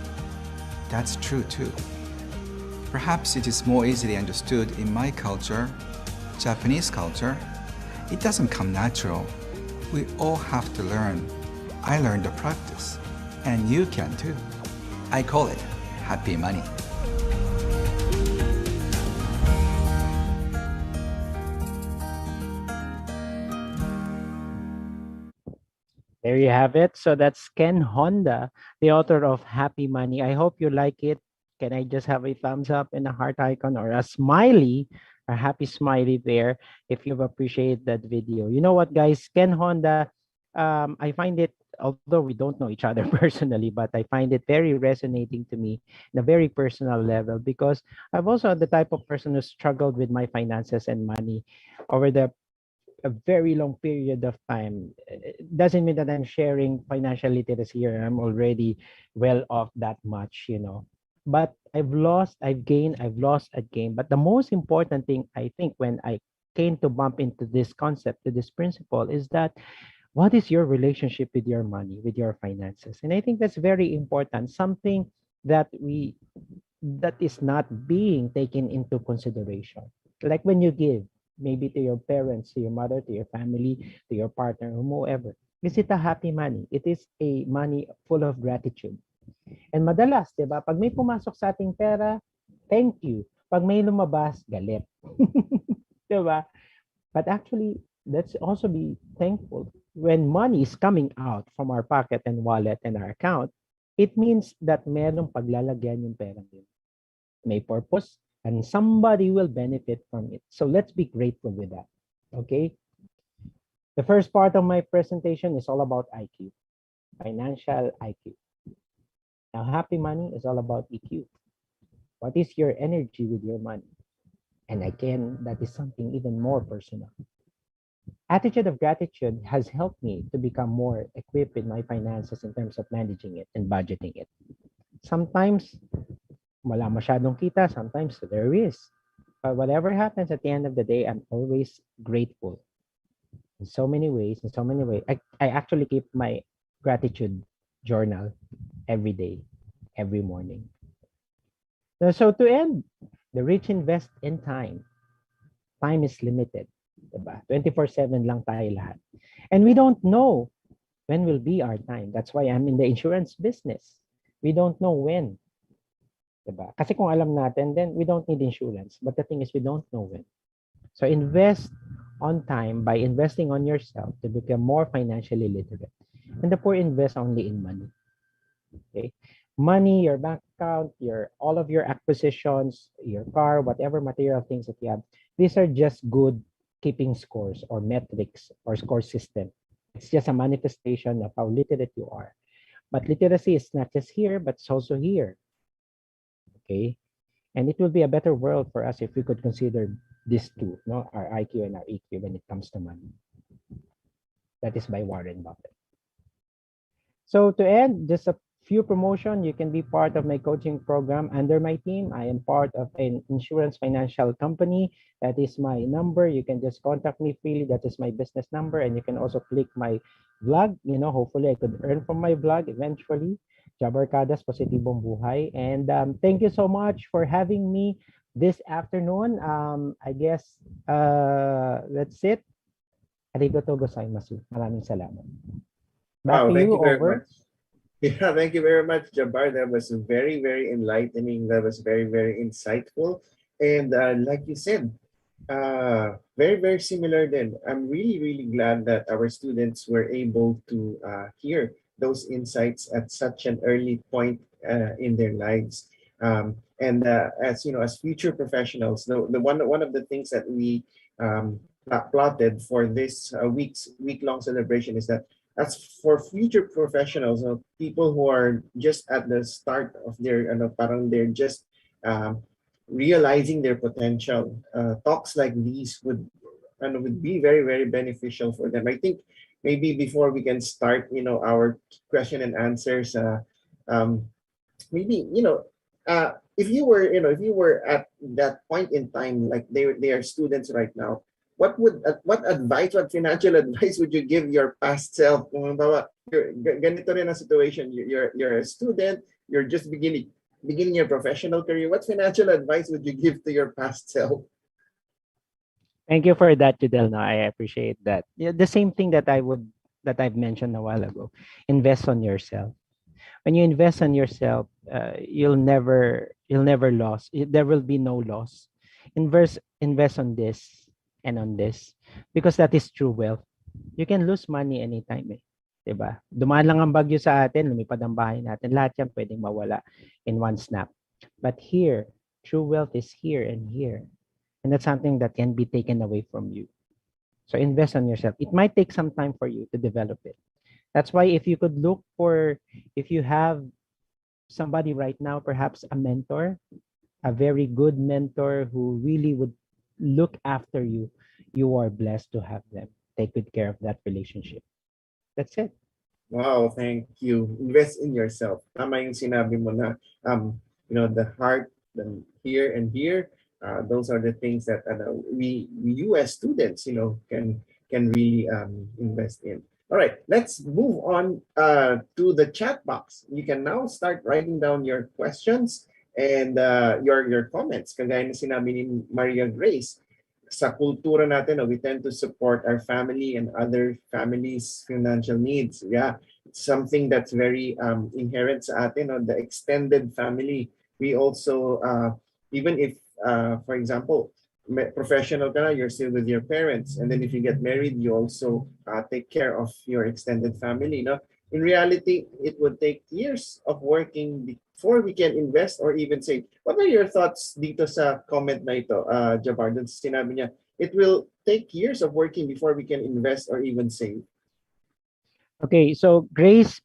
that's true too. Perhaps it is more easily understood in my culture, Japanese culture. It doesn't come natural. We all have to learn. I learned the practice, and you can too. I call it happy money. There you have it. So that's Ken Honda, the author of Happy Money. I hope you like it. Can I just have a thumbs up and a heart icon or a smiley, a happy smiley there if you've appreciated that video? You know what, guys? Ken Honda, I find it, although we don't know each other personally, but I find it very resonating to me in a very personal level, because I've also the type of person who struggled with my finances and money over a very long period of time. It doesn't mean that I'm sharing financial literacy here. I'm already well off that much, you know. But I've lost, I've gained, I've lost, I've gained. But the most important thing, I think, when I came to bump into this concept, to this principle, is that what is your relationship with your money, with your finances? And I think that's very important. Something that that is not being taken into consideration. Like when you give, maybe to your parents, to your mother, to your family, to your partner, whomever. Is it a happy money? It is a money full of gratitude. And madalas, di ba, pag may pumasok sa ating pera, thank you. Pag may lumabas, galit. Di ba? But actually, let's also be thankful. When money is coming out from our pocket and wallet and our account, it means that merong paglalagyan yung pera din. May purpose, and somebody will benefit from it. So let's be grateful with that. Okay? The first part of my presentation is all about IQ, financial IQ. Now, happy money is all about EQ. What is your energy with your money? And again, that is something even more personal. Attitude of gratitude has helped me to become more equipped with my finances in terms of managing it and budgeting it. Sometimes wala masyadong kita, sometimes there is. But whatever happens at the end of the day, I'm always grateful in so many ways, in so many ways. I actually keep my gratitude journal every day, every morning. So to end, the rich invest in time. Time is limited. Diba? 24/7 lang tayo lahat. And we don't know when will be our time. That's why I'm in the insurance business. We don't know when. Diba? Kasi kung alam natin, then we don't need insurance. But the thing is, we don't know when. So invest on time by investing on yourself to become more financially literate. And the poor invest only in money. Okay? Money, your bank account, your all of your acquisitions, your car, whatever material things that you have, these are just good keeping scores or metrics or score system. It's just a manifestation of how literate you are. But literacy is not just here, but it's also here. Okay? And it will be a better world for us if we could consider these two, no, our IQ and our EQ when it comes to money. That is by Warren Buffett. So to end, just a few promotion. You can be part of my coaching program under my team. I am part of an insurance financial company. That is my number. You can just contact me freely. That is my business number. And you can also click my vlog. You know, hopefully I could earn from my vlog eventually. Jabarkadas Positibong Buhay. And thank you so much for having me this afternoon. I guess that's it. Arigatou gozaimasu. Maraming salamat. Back Wow, to thank you, you very over. much. Yeah, thank you very much, Jabbar. That was very, very enlightening. That was very, very insightful. And like you said, very, very similar then. I'm really, really glad that our students were able to hear those insights at such an early point in their lives. And as you know, as future professionals, the one of the things that we plotted for this week-long celebration is that as for future professionals, people who are just at the start of their, parang they're just um, realizing their potential, talks like these would be very, very beneficial for them. I think maybe before we can start, our question and answers, um, maybe if you were at that point in time, like they are students right now, what advice, what financial advice would you give your past self? Kung halimbawa, ganito rin ang situation, you're a student, you're just beginning your professional career. What financial advice would you give to your past self? Thank you for that, Judel. No, I appreciate that. Yeah, the same thing that I've mentioned a while ago. Invest on yourself. When you invest on yourself, you'll never lose. There will be no loss. Invest on this and on this because that is true wealth. You can lose money anytime, eh. 'Di ba? Dumaan lang ang bagyo sa atin, lumipad ang bahay natin. Lahat 'yan pwedeng mawala in one snap. But here, true wealth is here and here. And that's something that can be taken away from you. So invest on yourself. It might take some time for you to develop it. That's why if you have somebody right now, perhaps a mentor, a very good mentor who really would look after you, you are blessed to have them. Take good care of that relationship. That's it. Wow, thank you. Invest in yourself. Tama yung sinabi mo na, the heart, the here and here, those are the things that you as students, can really invest in. All right, let's move on to the chat box. You can now start writing down your questions and your comments. Kagaya na sinabi ni Maria Grace, sa kultura natin, we tend to support our family and other families' financial needs. Yeah, it's something that's very inherent sa atin, the extended family. We also, even if, for example, professional ka na, you're still with your parents. And then if you get married, you also take care of your extended family. No? In reality, it would take years of working before we can invest or even save. What are your thoughts dito sa comment na ito, Jabbar? Dun sinabi niya, it will take years of working before we can invest or even save. Okay, so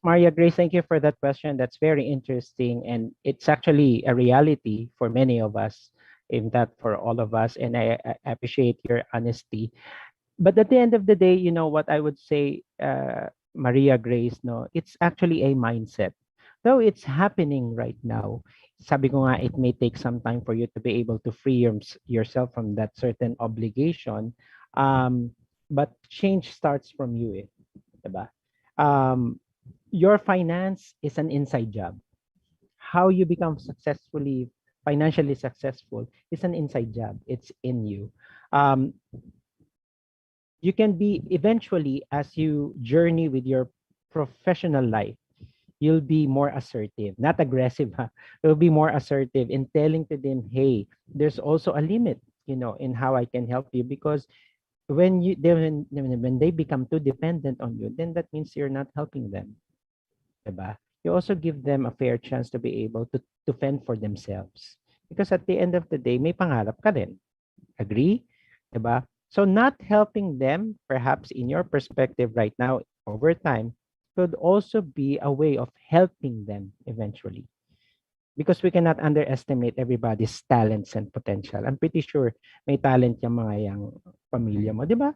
Maria Grace, thank you for that question. That's very interesting. And it's actually a reality for many of us, if not for all of us. And I appreciate your honesty. But at the end of the day, you know what I would say, Maria Grace, no, it's actually a mindset. Though it's happening right now, sabi ko nga, it may take some time for you to be able to free yourself from that certain obligation. Um, but change starts from you, eh, diba? Um, your finance is an inside job. How you become successfully financially successful is an inside job. It's in you. Um, you can be eventually, as you journey with your professional life, you'll be more assertive, not aggressive, huh? You'll be more assertive in telling to them, hey, there's also a limit, you know, in how I can help you, because when they become too dependent on you, then that means you're not helping them, diba? You also give them a fair chance to be able to fend for themselves, because at the end of the day, may pangarap ka din. Agree? Diba? So not helping them, perhaps in your perspective right now, over time, could also be a way of helping them eventually. Because we cannot underestimate everybody's talents and potential. I'm pretty sure may talent yung mga yang pamilya mo, di ba?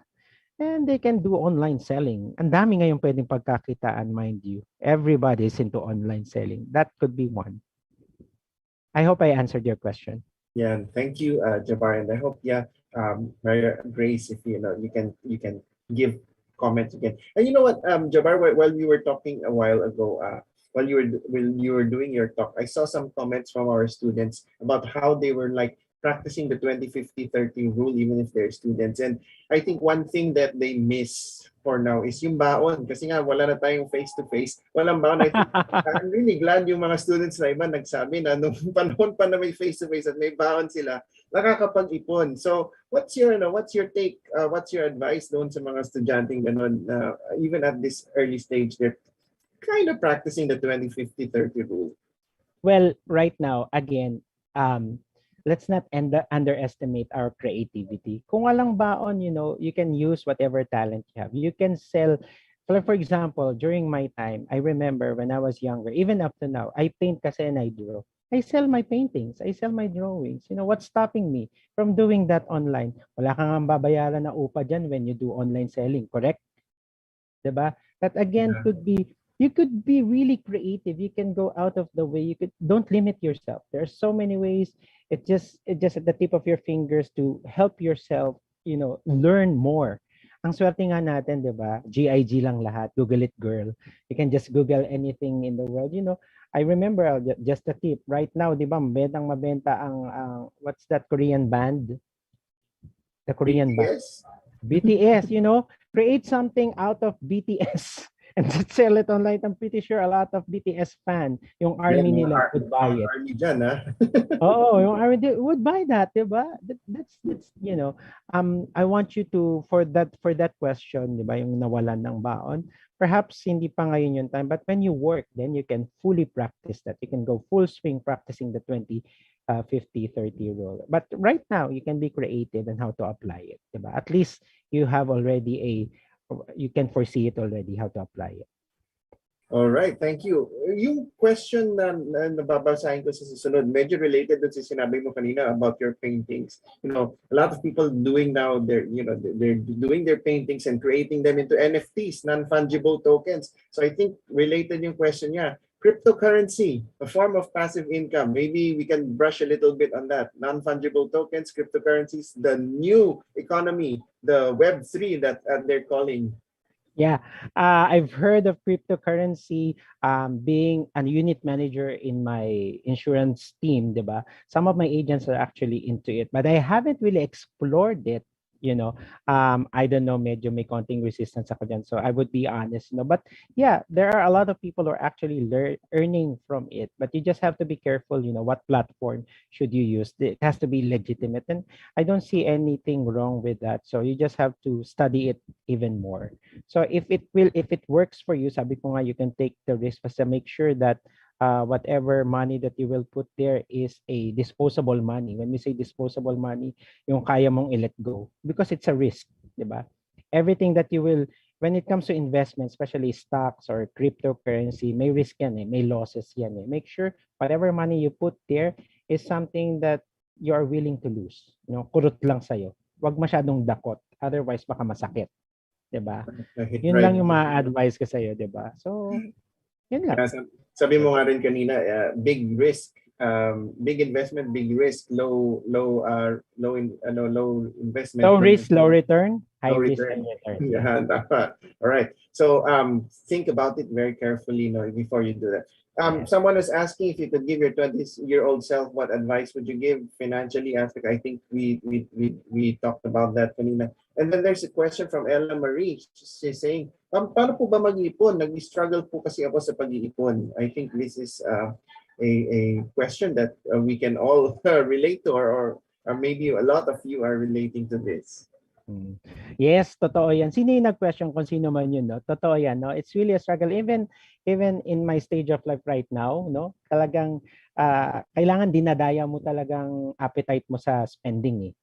And they can do online selling. Ang dami ngayon pwedeng pagkakitaan, mind you. Everybody is into online selling. That could be one. I hope I answered your question. Yeah, thank you, Jabbar, and I hope, yeah, Maria Grace, if you can give comments again. And you know what, Jabbar, while we were talking a while ago, while you were doing your talk, I saw some comments from our students about how they were like practicing the 20-50-30 rule, even if they're students. And I think one thing that they miss for now is yung baon. Kasi nga, wala na tayong face-to-face. Walang baon. I think I'm really glad yung mga students na iba nagsabi na nung panahon pa na may face-to-face at may baon sila, nakakapag-ipon. So, what's your take, what's your advice doon sa mga estudyanteng ganun, even at this early stage, they're kind of practicing the 20-50-30 rule? Well, right now, again, let's not underestimate our creativity. Kung walang baon, you know, you can use whatever talent you have. You can sell. Like for example, during my time, I remember when I was younger, even up to now, I paint kasi and I draw. I sell my paintings. I sell my drawings. You know, what's stopping me from doing that online? Wala kang babayaran na upa dyan when you do online selling, correct? Diba? That again Yeah. could be, you could be really creative. You can go out of the way. You could, don't limit yourself. There's so many ways. It just at the tip of your fingers to help yourself, you know, learn more. Ang swerte nga natin, 'di ba? GIG lang lahat. Google it, girl. You can just Google anything in the world, you know. I remember just a tip right now, 'di ba? Mabenta ang what's that Korean band? The Korean band. BTS? BTS, you know, create something out of BTS and sell it online. I'm pretty sure a lot of BTS fan, yung Yan, army mga nila would buy it. army dyan, ha? Oh, yung army would buy that, diba? That's you know, I want you to for that question, diba, yung nawalan ng baon. Perhaps hindi pa ngayon yung time, but when you work, then you can fully practice that. You can go full swing practicing the 50-30 rule. But right now, you can be creative in how to apply it, diba? At least you have already you can foresee it already how to apply it. All right, thank you. Yung question na nababasahin ko sa susunod, medyo related dun sa sinabi mo kanina about your paintings. You know, a lot of people doing now, they're doing their paintings and creating them into NFTs, non-fungible tokens. So I think related yung question niya. Cryptocurrency, a form of passive income. Maybe we can brush a little bit on that. Non-fungible tokens, cryptocurrencies, the new economy, the Web3 that they're calling. Yeah, I've heard of cryptocurrency being a unit manager in my insurance team, diba? Some of my agents are actually into it, but I haven't really explored it. You know, I don't know, medyo may konting resistance ako dyan. So I would be honest, no. But yeah, there are a lot of people who are actually earning from it. But you just have to be careful, you know, what platform should you use. It has to be legitimate. And I don't see anything wrong with that. So you just have to study it even more. So if it works for you, sabi ko nga, you can take the risk, basta make sure that whatever money that you will put there is a disposable money. When we say disposable money, yung kaya mong i-let go, because it's a risk, di ba? Everything that you will, when it comes to investment, especially stocks or cryptocurrency, may risk yan eh, may losses yan eh. Make sure whatever money you put there is something that you are willing to lose. You know, kurot lang sa'yo. Wag masyadong dakot. Otherwise, baka masakit. 'Di ba? Right. Yun lang yung ma-advise ko sa'yo, 'di ba? So, yun lang. Sabi mo nga rin kanina, big risk, big investment, big risk, low investment. Low risk, low return, high Low risk, return. high return. Yeah, all right. So think about it very carefully, before you do that. Yes. Someone is asking if you could give your 20-year-old self, what advice would you give financially? Aspect. I think we talked about that kanina. And then there's a question from Ella Marie. She's saying, paano po ba mag-iipon? Nag-struggle po kasi ako sa pag-iipon. I think this is a question that we can all relate to, or maybe a lot of you are relating to this. Yes, totoo yan. Sino yung nag-question kung sino man yun, no? Totoo yan, no? It's really a struggle. Even in my stage of life right now, no? Talagang kailangan dinadaya mo talagang appetite mo sa spending, eh.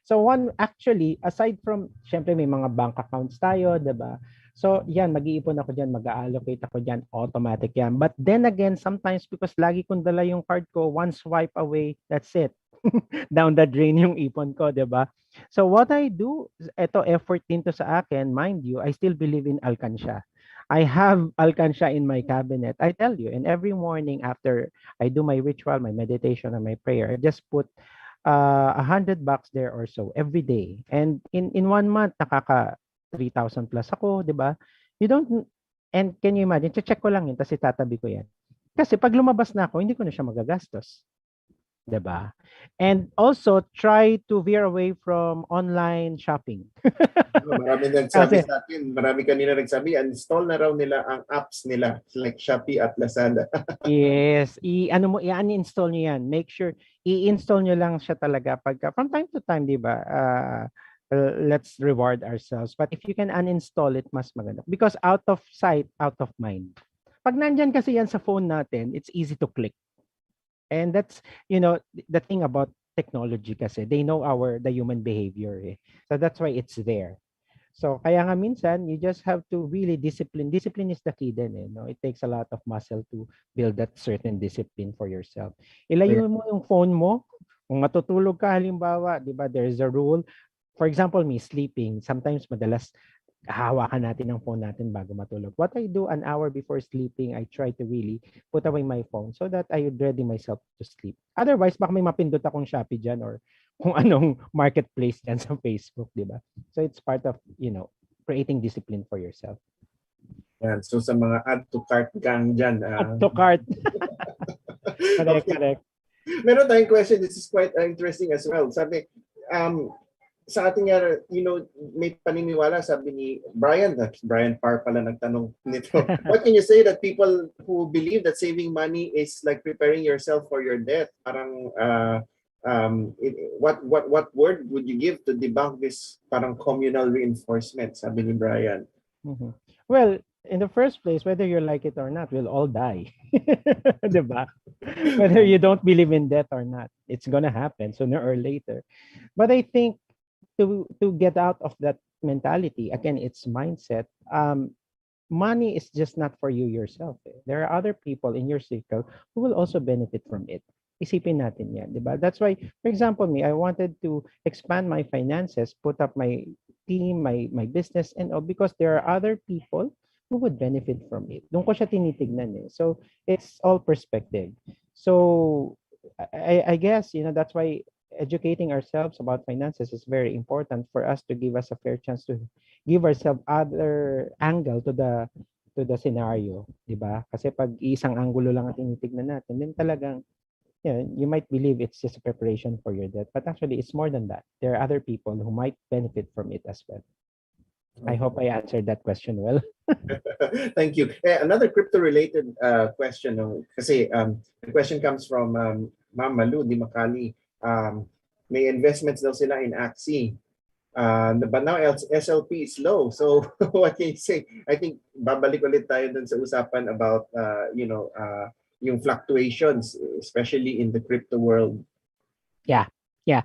So actually, aside from, syempre may mga bank accounts tayo, 'di ba? So yan, mag-iipon ako diyan, mag-allocate ako diyan, automatic yan. But then again, sometimes because lagi kong dala yung card ko, one swipe away, that's it. Down the drain yung ipon ko, 'di ba? So what I do, eto effort din to sa akin, mind you, I still believe in alkansya. I have alkansya in my cabinet. I tell you, and every morning after I do my ritual, my meditation, and my prayer, I just put $100 there or so every day. And in 1 month, nakaka 3,000 plus ako, 'di ba? You don't, and can you imagine, check ko lang yun, tapos itatabi ko yan. Kasi pag lumabas na ako, hindi ko na siya magagastos. 'Di ba? And also try to veer away from online shopping. Marami nagsabi sa akin, marami kanina nagsabi, install na raw nila ang apps nila like Shopee at Lazada. Yes, i-uninstall niyo 'yan. Make sure i-install niyo lang siya talaga pagka from time to time, 'di ba? Let's reward ourselves. But if you can uninstall it, mas maganda. Because out of sight, out of mind. Pag nandyan kasi yan sa phone natin, it's easy to click. And that's, the thing about technology kasi, they know the human behavior. Eh. So that's why it's there. So kaya nga minsan, you just have to really discipline. Discipline is the key din. Eh, no? It takes a lot of muscle to build that certain discipline for yourself. Ilayo mo yung phone mo. Kung matutulog ka, halimbawa, di ba, there's a rule. For example, me sleeping, sometimes madalas hawakan natin ang phone natin bago matulog. What I do an hour before sleeping, I try to really put away my phone so that I would ready myself to sleep. Otherwise, baka may mapindot akong Shopee dyan or kung anong marketplace dyan sa Facebook, di ba? So it's part of, creating discipline for yourself. Yan. So sa mga add to cart gang dyan. Add to cart. Correct. Meron tayong question. This is quite interesting as well. Sabi, sa ating, may paniniwala, sabi ni Brian Parr pala nagtanong nito. What can you say that people who believe that saving money is like preparing yourself for your death? Parang, what word would you give to debunk this parang communal reinforcement, sabi ni Brian? Mm-hmm. Well, in the first place, whether you like it or not, we'll all die. Diba? Whether you don't believe in death or not, it's gonna happen sooner or later. But I think to get out of that mentality, again, it's mindset. Money is just not for you yourself. Eh. There are other people in your circle who will also benefit from it. Isipin natin yan, di ba? That's why, for example, me, I wanted to expand my finances, put up my team, my business, and all, because there are other people who would benefit from it. Doon ko siya tinitignan eh. So, it's all perspective. So, I guess, that's why educating ourselves about finances is very important for us to give us a fair chance to give ourselves other angle to the scenario, di ba? Kasi pag isang angulo lang ang tinitignan natin, then talagang you might believe it's just a preparation for your death, but actually it's more than that. There are other people who might benefit from it as well. I hope I answered that question well. Thank you. Another crypto-related question. Kasi the question comes from Ma'am Malu Di Makali. May investments daw sila in Axie. But now SLP is low. So what can you say? I think babalik ulit tayo dun sa usapan about yung fluctuations, especially in the crypto world. Yeah. Yeah,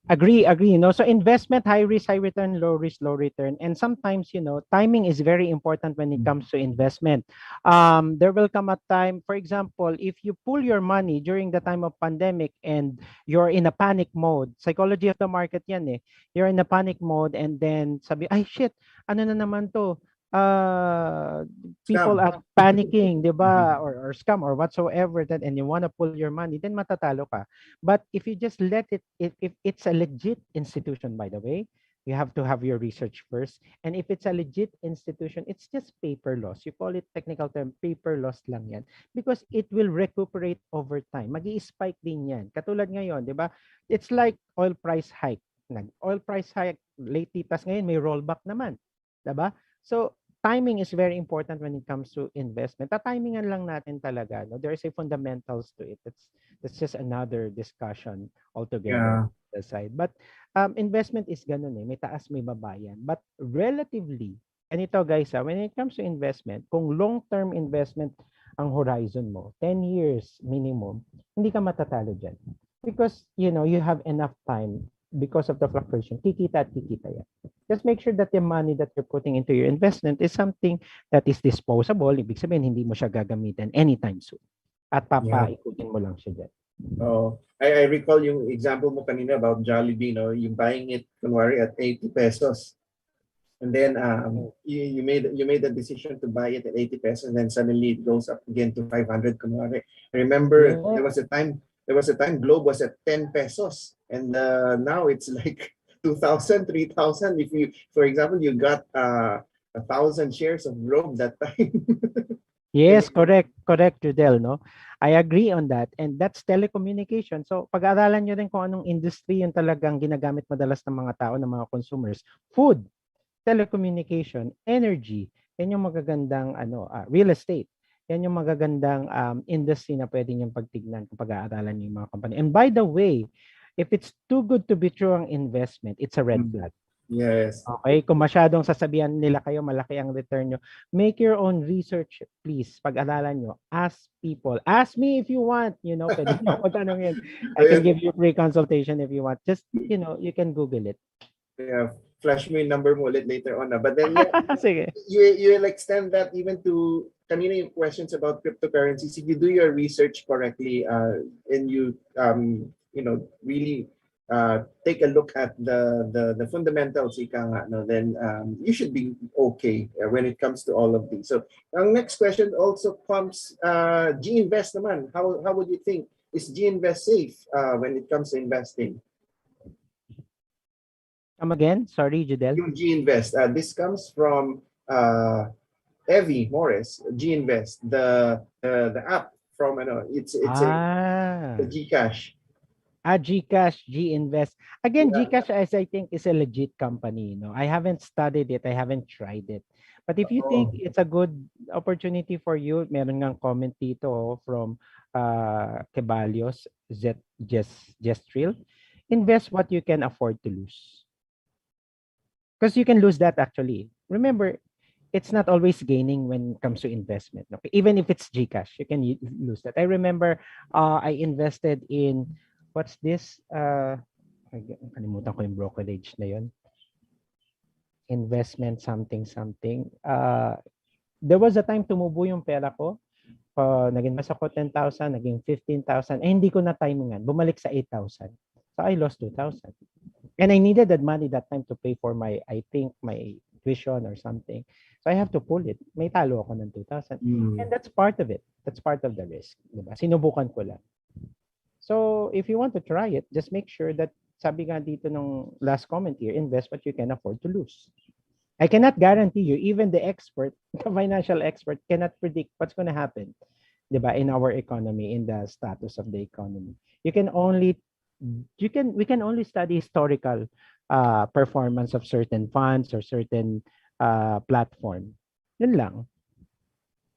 agree, agree. No, so investment, high risk, high return, low risk, low return, and sometimes timing is very important when it comes to investment. There will come a time, for example, if you pull your money during the time of pandemic and you're in a panic mode, psychology of the market, yan eh. You're in a panic mode, and then sabi, ay shit, ano na naman to? uh People Scam. are panicking, 'di ba? Or scam or whatsoever that, and you want to pull your money, then matatalo ka. But if you just let it, if it's a legit institution, by the way, you have to have your research first. And if it's a legit institution, it's just paper loss. You call it technical term, paper loss lang yan. Because it will recuperate over time. Magi-spike din yan. Katulad ngayon, di ba? It's like oil price hike. Oil price hike lately, tas ngayon may rollback naman. Di ba? So, timing is very important when it comes to investment. Tatimingan lang natin talaga. No? There is a fundamentals to it. That's just another discussion altogether Yeah. aside. But investment is ganun eh. May taas, may baba yan. But relatively, and ito guys, when it comes to investment, kung long-term investment ang horizon mo, 10 years minimum, hindi ka matatalo dyan. Because, you have enough time because of the fluctuation. Kikita at kikita yan. Just make sure that the money that you're putting into your investment is something that is disposable. Ibig sabihin, hindi mo siya gagamitin anytime soon. At Yeah. papaikutin mo lang siya dyan. Oh, I recall yung example mo kanina about Jollibee, no? Yung buying it, kunwari, at 80 pesos. And then you made the decision to buy it at 80 pesos, and then suddenly it goes up again to 500, kunwari. I remember Yeah. there was a time Globe was at 10 pesos, and now it's like 2,000, 3,000. If you, for example, you got 1,000 shares of Globe that time. Yes, correct, Judel, no? I agree on that. And that's telecommunication. So, pag-aaralan nyo rin kung anong industry yung talagang ginagamit madalas ng mga tao, ng mga consumers. Food, telecommunication, energy, yan yung magagandang real estate. Yan yung magagandang industry na pwede niyong pagtignan kung pag-aaralan niyo yung mga company. And by the way, if it's too good to be true ang investment, it's a red flag. Yes. Okay, kung masyadong sasabihan nila kayo malaki ang return nyo, make your own research, please. Pag-aralan nyo, ask people. Ask me if you want, pwede nyo ako tanongin. I can give you free consultation if you want. Just, you can Google it. Yeah, flash mo yung number mo ulit later on. But then, yeah, Sige. you'll extend that even to kanina yung questions about cryptocurrencies. If you do your research correctly, and you really take a look at the fundamentals, ika nga, no, then you should be okay when it comes to all of these. So, ang next question also comes, G-Invest naman. How would you think? Is G-Invest safe when it comes to investing? Come again? Sorry, Judel. Yung G-Invest. This comes from Evie Morris, G-Invest, the app from it's a GCash. GCash, G-Invest. Again, Yeah. GCash, as I think, is a legit company. I haven't studied it. I haven't tried it. But if you think it's a good opportunity for you, meron ngang comment dito from Kebalios, Gestril, invest what you can afford to lose. Because you can lose that actually. Remember, it's not always gaining when it comes to investment. Okay? Even if it's GCash, you can lose that. I remember I invested in, what's this? Kalimutan ko yung brokerage na yun. Investment something. There was a time tumubo yung pera ko. Nag-invest ako 10,000, naging 15,000. Hindi ko na timingan. Bumalik sa 8,000. So I lost 2,000. And I needed that money that time to pay for my tuition or something. So I have to pull it. May talo ako ng 2,000. And that's part of it. That's part of the risk. Diba? Sinubukan ko lang. So if you want to try it, just make sure that, sabi nga dito nung last comment here, invest what you can afford to lose. I cannot guarantee you, even the expert, the financial expert, cannot predict what's going to happen, diba, in our economy, in the status of the economy. We can only study historical performance of certain funds or certain platform. Yun lang.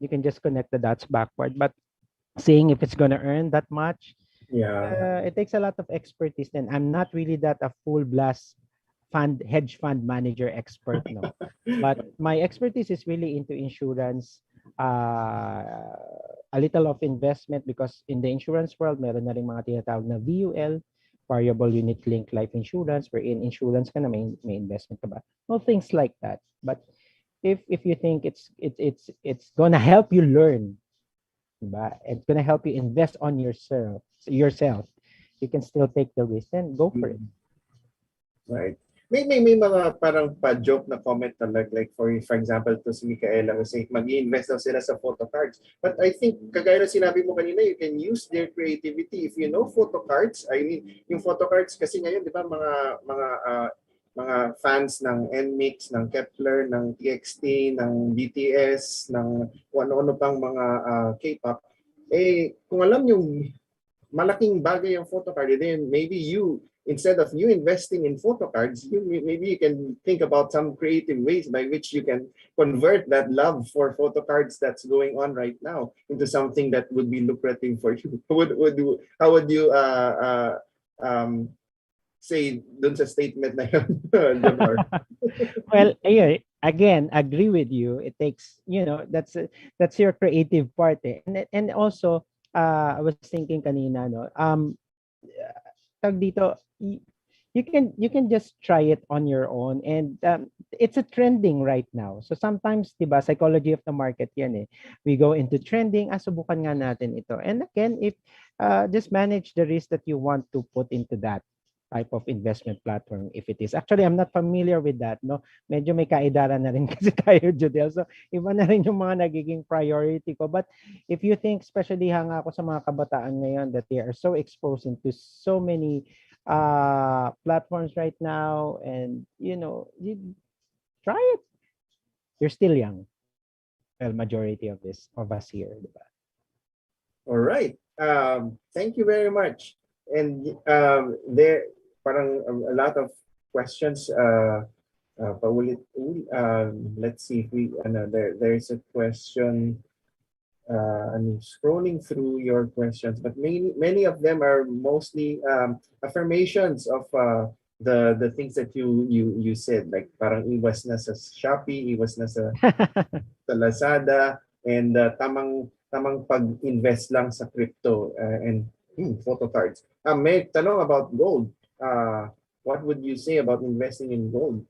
You can just connect the dots backward, but saying if it's going to earn that much, it takes a lot of expertise. Then I'm not really that a full blast hedge fund manager expert, no. But my expertise is really into insurance, a little of investment, because in the insurance world, meron na rin mga tinatawag na VUL, variable unit link life insurance, wherein insurance ka na may investment ka ba? No, things like that. But if you think it's gonna help you learn, diba? It's gonna help you invest on yourself. You can still take the risk, then go for it. Right. May mga parang pa-joke na comment na like for example to si Micaela who say mag-i-invest daw sila sa photo cards. But I think kagaya na sinabi mo kanina, you can use their creativity. If you know photo cards, I mean, yung photo cards kasi ngayon, di ba, mga fans ng NMIX, ng Kepler, ng TXT, ng BTS, ng ano-ano pang mga K-pop, kung alam yung malaking bagay yung photo card, then maybe instead of you investing in photo cards, maybe you can think about some creative ways by which you can convert that love for photo cards that's going on right now into something that would be lucrative for you. How would you say dun sa statement na yun, Jamar? Well, again, agree with you. It takes, that's your creative part. And also, I was thinking kanina, no, tag dito, you can just try it on your own, and it's a trending right now. So sometimes, diba, psychology of the market yan eh. We go into trending, subukan nga natin ito. And again, if just manage the risk that you want to put into that type of investment platform, if it is. Actually, I'm not familiar with that, no? Medyo may kaedaran na rin kasi tayo, Judel. So, iba na rin yung mga nagiging priority ko. But if you think, especially hanga ako sa mga kabataan ngayon that they are so exposed into so many platforms right now, and you try it. You're still young. Well, majority of us here, diba? All right. Thank you very much. And there parang a lot of questions let's see if we there's a question. I'm scrolling through your questions, but many of them are mostly affirmations of the things that you said, like parang iwas na sa Shopee, iwas na sa Lazada, and tamang pag-invest lang sa crypto and photo cards. May tanong about gold. What would you say about investing in gold?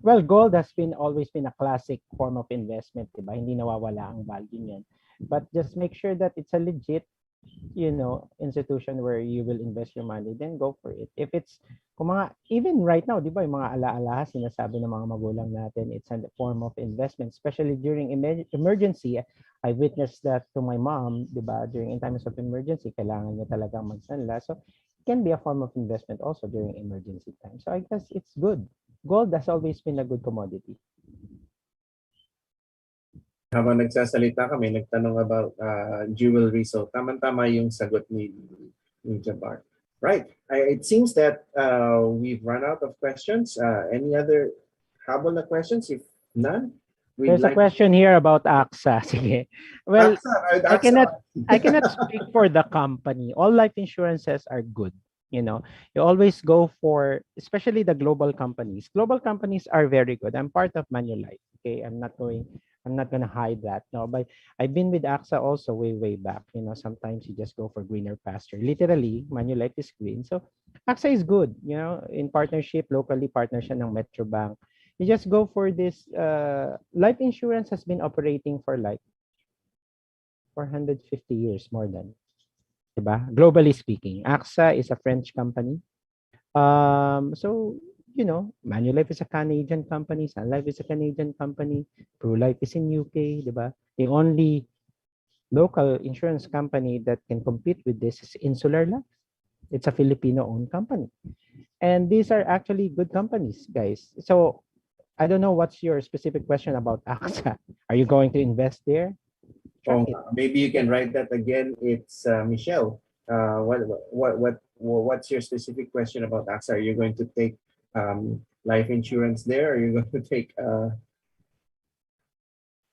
Well, gold has always been a classic form of investment, diba? Hindi nawawala ang value niyan. But just make sure that it's a legit, institution where you will invest your money, then go for it. If it's, even right now, diba, yung mga ala-ala, sinasabi ng mga magulang natin, it's a form of investment, especially during emergency. I witnessed that to my mom, diba, in times of emergency, kailangan niya talagang magsanla. So, it can be a form of investment also during emergency time. So, I guess it's good. Gold has always been a good commodity. Habang nagsasalita kami, nagtanong about jewelry. So, tama-tama yung sagot ni Jabbar. Right. It seems that we've run out of questions. Any other habol na questions? If none, there's a question here about AXA. Sige. Well, AXA. I cannot speak for the company. All life insurances are good. You always go for, especially the global companies. Global companies are very good. I'm part of Manulife. Okay, I'm not gonna hide that. No, but I've been with AXA also way back. Sometimes you just go for greener pasture. Literally, Manulife is green. So AXA is good. In partnership, locally partner siya ng Metro Bank. You just go for this. Life insurance has been operating for like 450 years, more than. Diba? Globally speaking, AXA is a French company. So, Manulife is a Canadian company, Sun Life is a Canadian company, ProLife is in UK, diba? The only local insurance company that can compete with this is Insular Life. It's a Filipino-owned company. And these are actually good companies, guys. So, I don't know what's your specific question about AXA. Are you going to invest there? Maybe you can write that again. It's Michelle. What's your specific question about AXA? Are you going to take life insurance there? Are you going to take?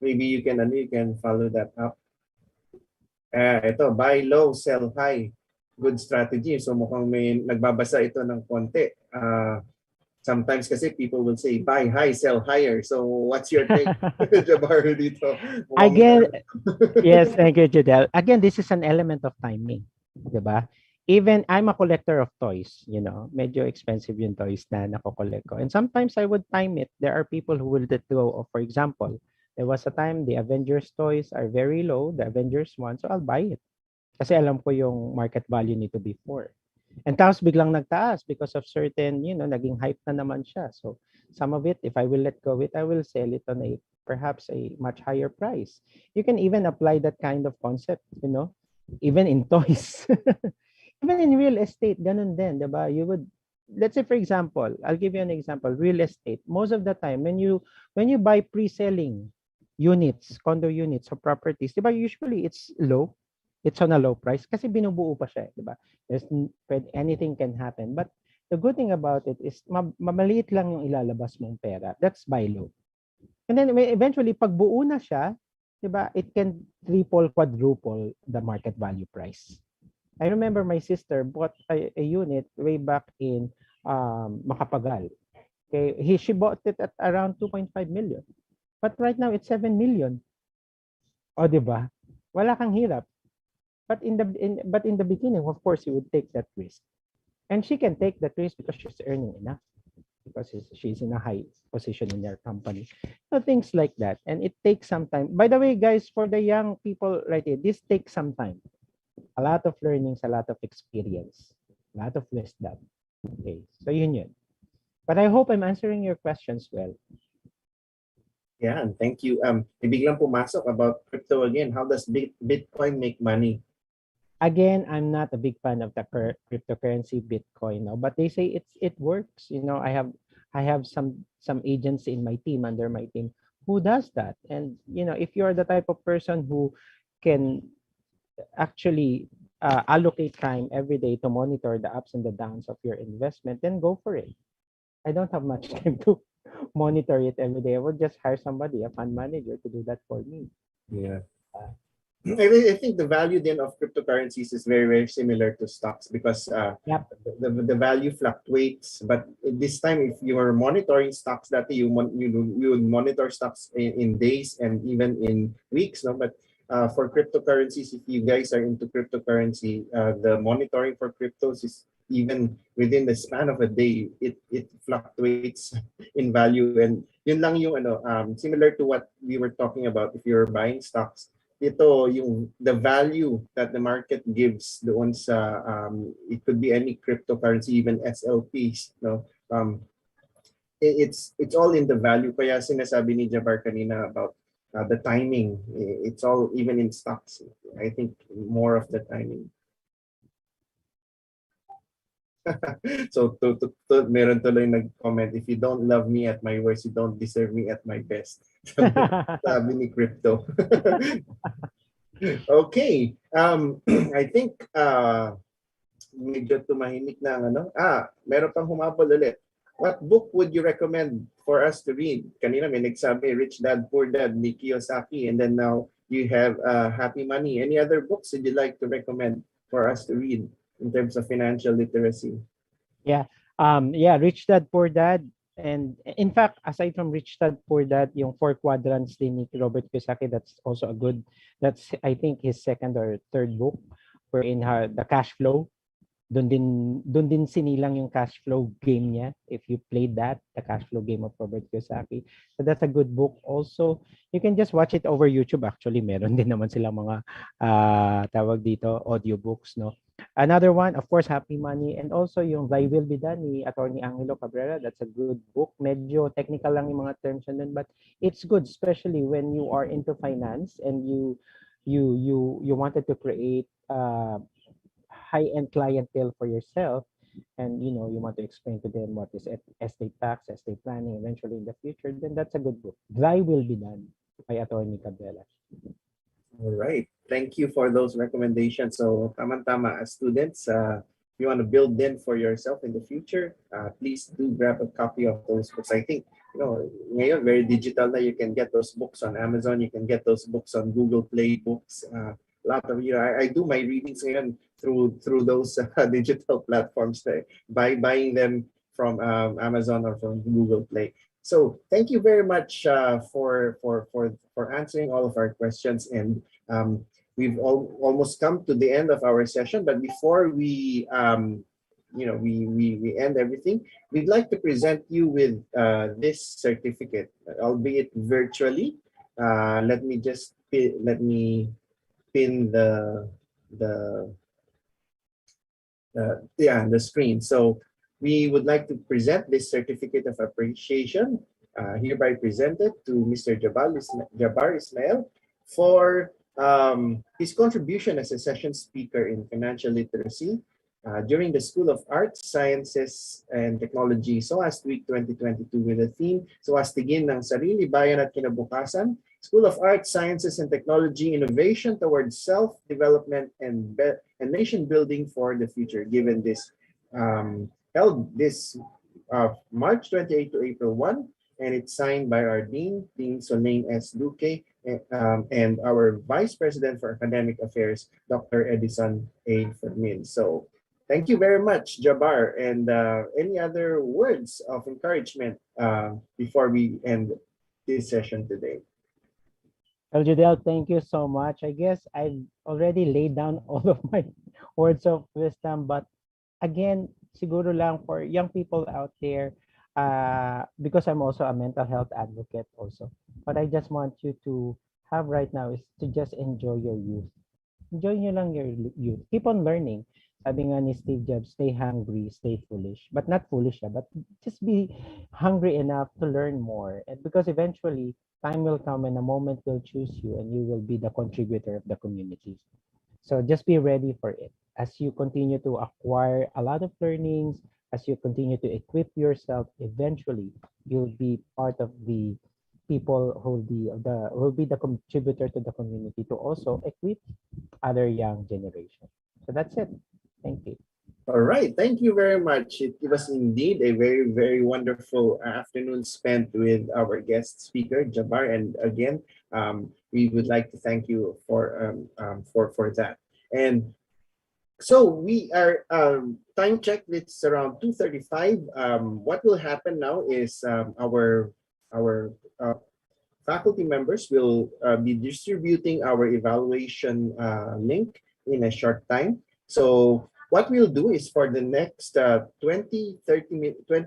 Maybe you can follow that up. Ito, buy low, sell high. Good strategy. So mukhang may nagbabasa ito ng konti. Sometimes kasi people will say buy high, sell higher. So what's your take, Jabbar, dito? Again, yes, thank you, Judel. Again, this is an element of timing, diba? Even I'm a collector of toys, medyo expensive yung toys na nako-collect ko. And sometimes I would time it. There are people who will let go of, for example, there was a time the Avengers toys are very low, the Avengers one, so I'll buy it. Kasi alam ko yung market value nito before. And tapos biglang nagtaas because of certain, naging hype na naman siya. So some of it, if I will let go of it, I will sell it on perhaps a much higher price. You can even apply that kind of concept, even in toys. Even in real estate, ganun din, diba? You would, let's say for example, I'll give you an example, real estate. Most of the time, when you buy pre-selling units, condo units or properties, diba, usually it's low. It's on a low price kasi binubuo pa siya, diba? Anything can happen. But the good thing about it is mamaliit lang yung ilalabas mong pera. That's buy low. And then eventually, pag buo na siya, diba, it can triple, quadruple the market value price. I remember my sister bought a unit way back in Makapagal. Okay, she bought it at around 2.5 million. But right now, it's 7 million. O, diba? Wala kang hirap. But in the beginning, of course, you would take that risk. And she can take that risk because she's earning enough. Because she's in a high position in their company. So things like that. And it takes some time. By the way, guys, for the young people right here, this takes some time. A lot of learnings, a lot of experience, a lot of wisdom. Okay, so yun. But I hope I'm answering your questions well. Yeah, and thank you. Biglang pumasok about crypto again. How does Bitcoin make money? Again, I'm not a big fan of the cryptocurrency Bitcoin, no, but they say it works. I have some agents in my team, under my team, who does that. And if you're the type of person who can actually allocate time every day to monitor the ups and the downs of your investment, then go for it. I don't have much time to monitor it every day. I would just hire somebody, a fund manager, to do that for me. Yeah. I think the value then of cryptocurrencies is very, very similar to stocks because Yep. the value fluctuates. But this time, if you are monitoring stocks, that you would monitor stocks in days and even in weeks. No, but for cryptocurrencies, if you guys are into cryptocurrency, the monitoring for cryptos is even within the span of a day, it fluctuates in value. And yun lang yung similar to what we were talking about. If you're buying stocks, ito yung the value that the market gives doon sa it could be any cryptocurrency, even SLPs, no, it's all in the value. Kaya sinasabi ni Jabar kanina about the timing. It's all even in stocks. I think more of the timing. So meron tuloy nag-comment, if you don't love me at my worst, you don't deserve me at my best. Sabi ni Crypto. Okay. I think medyo tumahimik na meron pang humabol ulit. What book would you recommend for us to read? Kanina may nagsabi Rich Dad Poor Dad ni Kiyosaki, and then now you have Happy Money. Any other books would you like to recommend for us to read in terms of financial literacy? Yeah. Rich Dad Poor Dad. And in fact, aside from Rich Dad Poor Dad, yung Four Quadrants din ni Robert Kiyosaki, that's also a good, that's I think his second or third book, wherein the cash flow, doon din sinilang yung cash flow game niya. If you played that, the cash flow game of Robert Kiyosaki. So that's a good book. Also, you can just watch it over YouTube. Actually, meron din naman silang mga tawag dito, audiobooks, no? Another one, of course, Happy Money, and also yung Thy Will Be Done ni Attorney Angelo Cabrera. That's a good book. Medyo technical lang yung mga terms and then, but it's good, especially when you are into finance and you wanted to create high-end clientele for yourself, and you want to explain to them what is estate tax, estate planning eventually in the future, then that's a good book. Thy Will Be Done by Attorney Cabrera. All right. Thank you for those recommendations. So, tama-tama, as students, if you want to build them for yourself in the future, please do grab a copy of those books. I think, ngayon, very digital na. You can get those books on Amazon. You can get those books on Google Play Books. A lot of, I do my readings ngayon through those digital platforms by buying them from Amazon or from Google Play. So thank you very much for answering all of our questions. And we've almost come to the end of our session, but before we we end everything, we'd like to present you with this certificate, albeit virtually. Let me just pin the the screen. So we would like to present this certificate of appreciation, hereby presented to Mr. Jabbar Ismail for his contribution as a session speaker in financial literacy during the School of Arts, Sciences, and Technology SOAS Week 2022 with the theme SOAStigin ng Sarili, Bayan at Kinabukasan, School of Arts, Sciences, and Technology Innovation towards Self-Development and Nation Building for the Future, given this held this March 28 to April 1, and it's signed by our Dean Sonaine S. Duque, and our Vice President for Academic Affairs, Dr. Edison A. Fermin. So thank you very much, Jabbar. And any other words of encouragement before we end this session today? Well, Judel, thank you so much. I guess I've already laid down all of my words of wisdom, but again, siguro lang for young people out there, because I'm also a mental health advocate also. What I just want you to have right now is to just enjoy your youth. Enjoy nyo lang your youth. Keep on learning. Sabi nga ni Steve Jobs, stay hungry, stay foolish. But not foolish, but just be hungry enough to learn more. And because eventually, time will come and a moment will choose you and you will be the contributor of the community. So just be ready for it. As you continue to acquire a lot of learnings, as you continue to equip yourself, eventually you'll be part of the people who will be the contributor to the community to also equip other young generation. So that's it. Thank you. All right, thank you very much. It was indeed a very, very wonderful afternoon spent with our guest speaker, Jabbar. And again, we would like to thank you for that. And so we are time check. It's around 2:35. What will happen now is our faculty members will be distributing our evaluation link in a short time. So what we'll do is for the next 20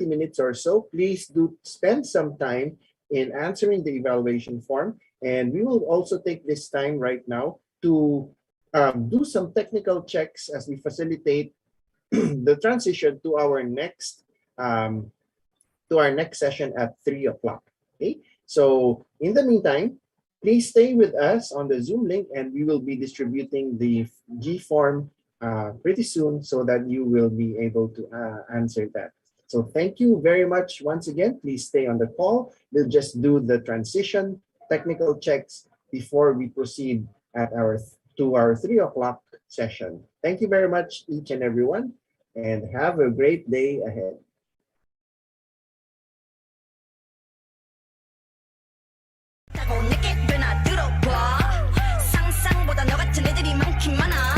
minutes or so, please do spend some time in answering the evaluation form. And we will also take this time right now to do some technical checks as we facilitate the transition to our next session at 3 o'clock. Okay, so in the meantime, please stay with us on the Zoom link, and we will be distributing the G form pretty soon so that you will be able to answer that. So thank you very much once again. Please stay on the call. We'll just do the transition technical checks before we proceed to our 3 o'clock session. Thank you very much, each and everyone, and have a great day ahead. 내게 왜 나 들어봐 상상보다 너 같은 애들이 많긴 많아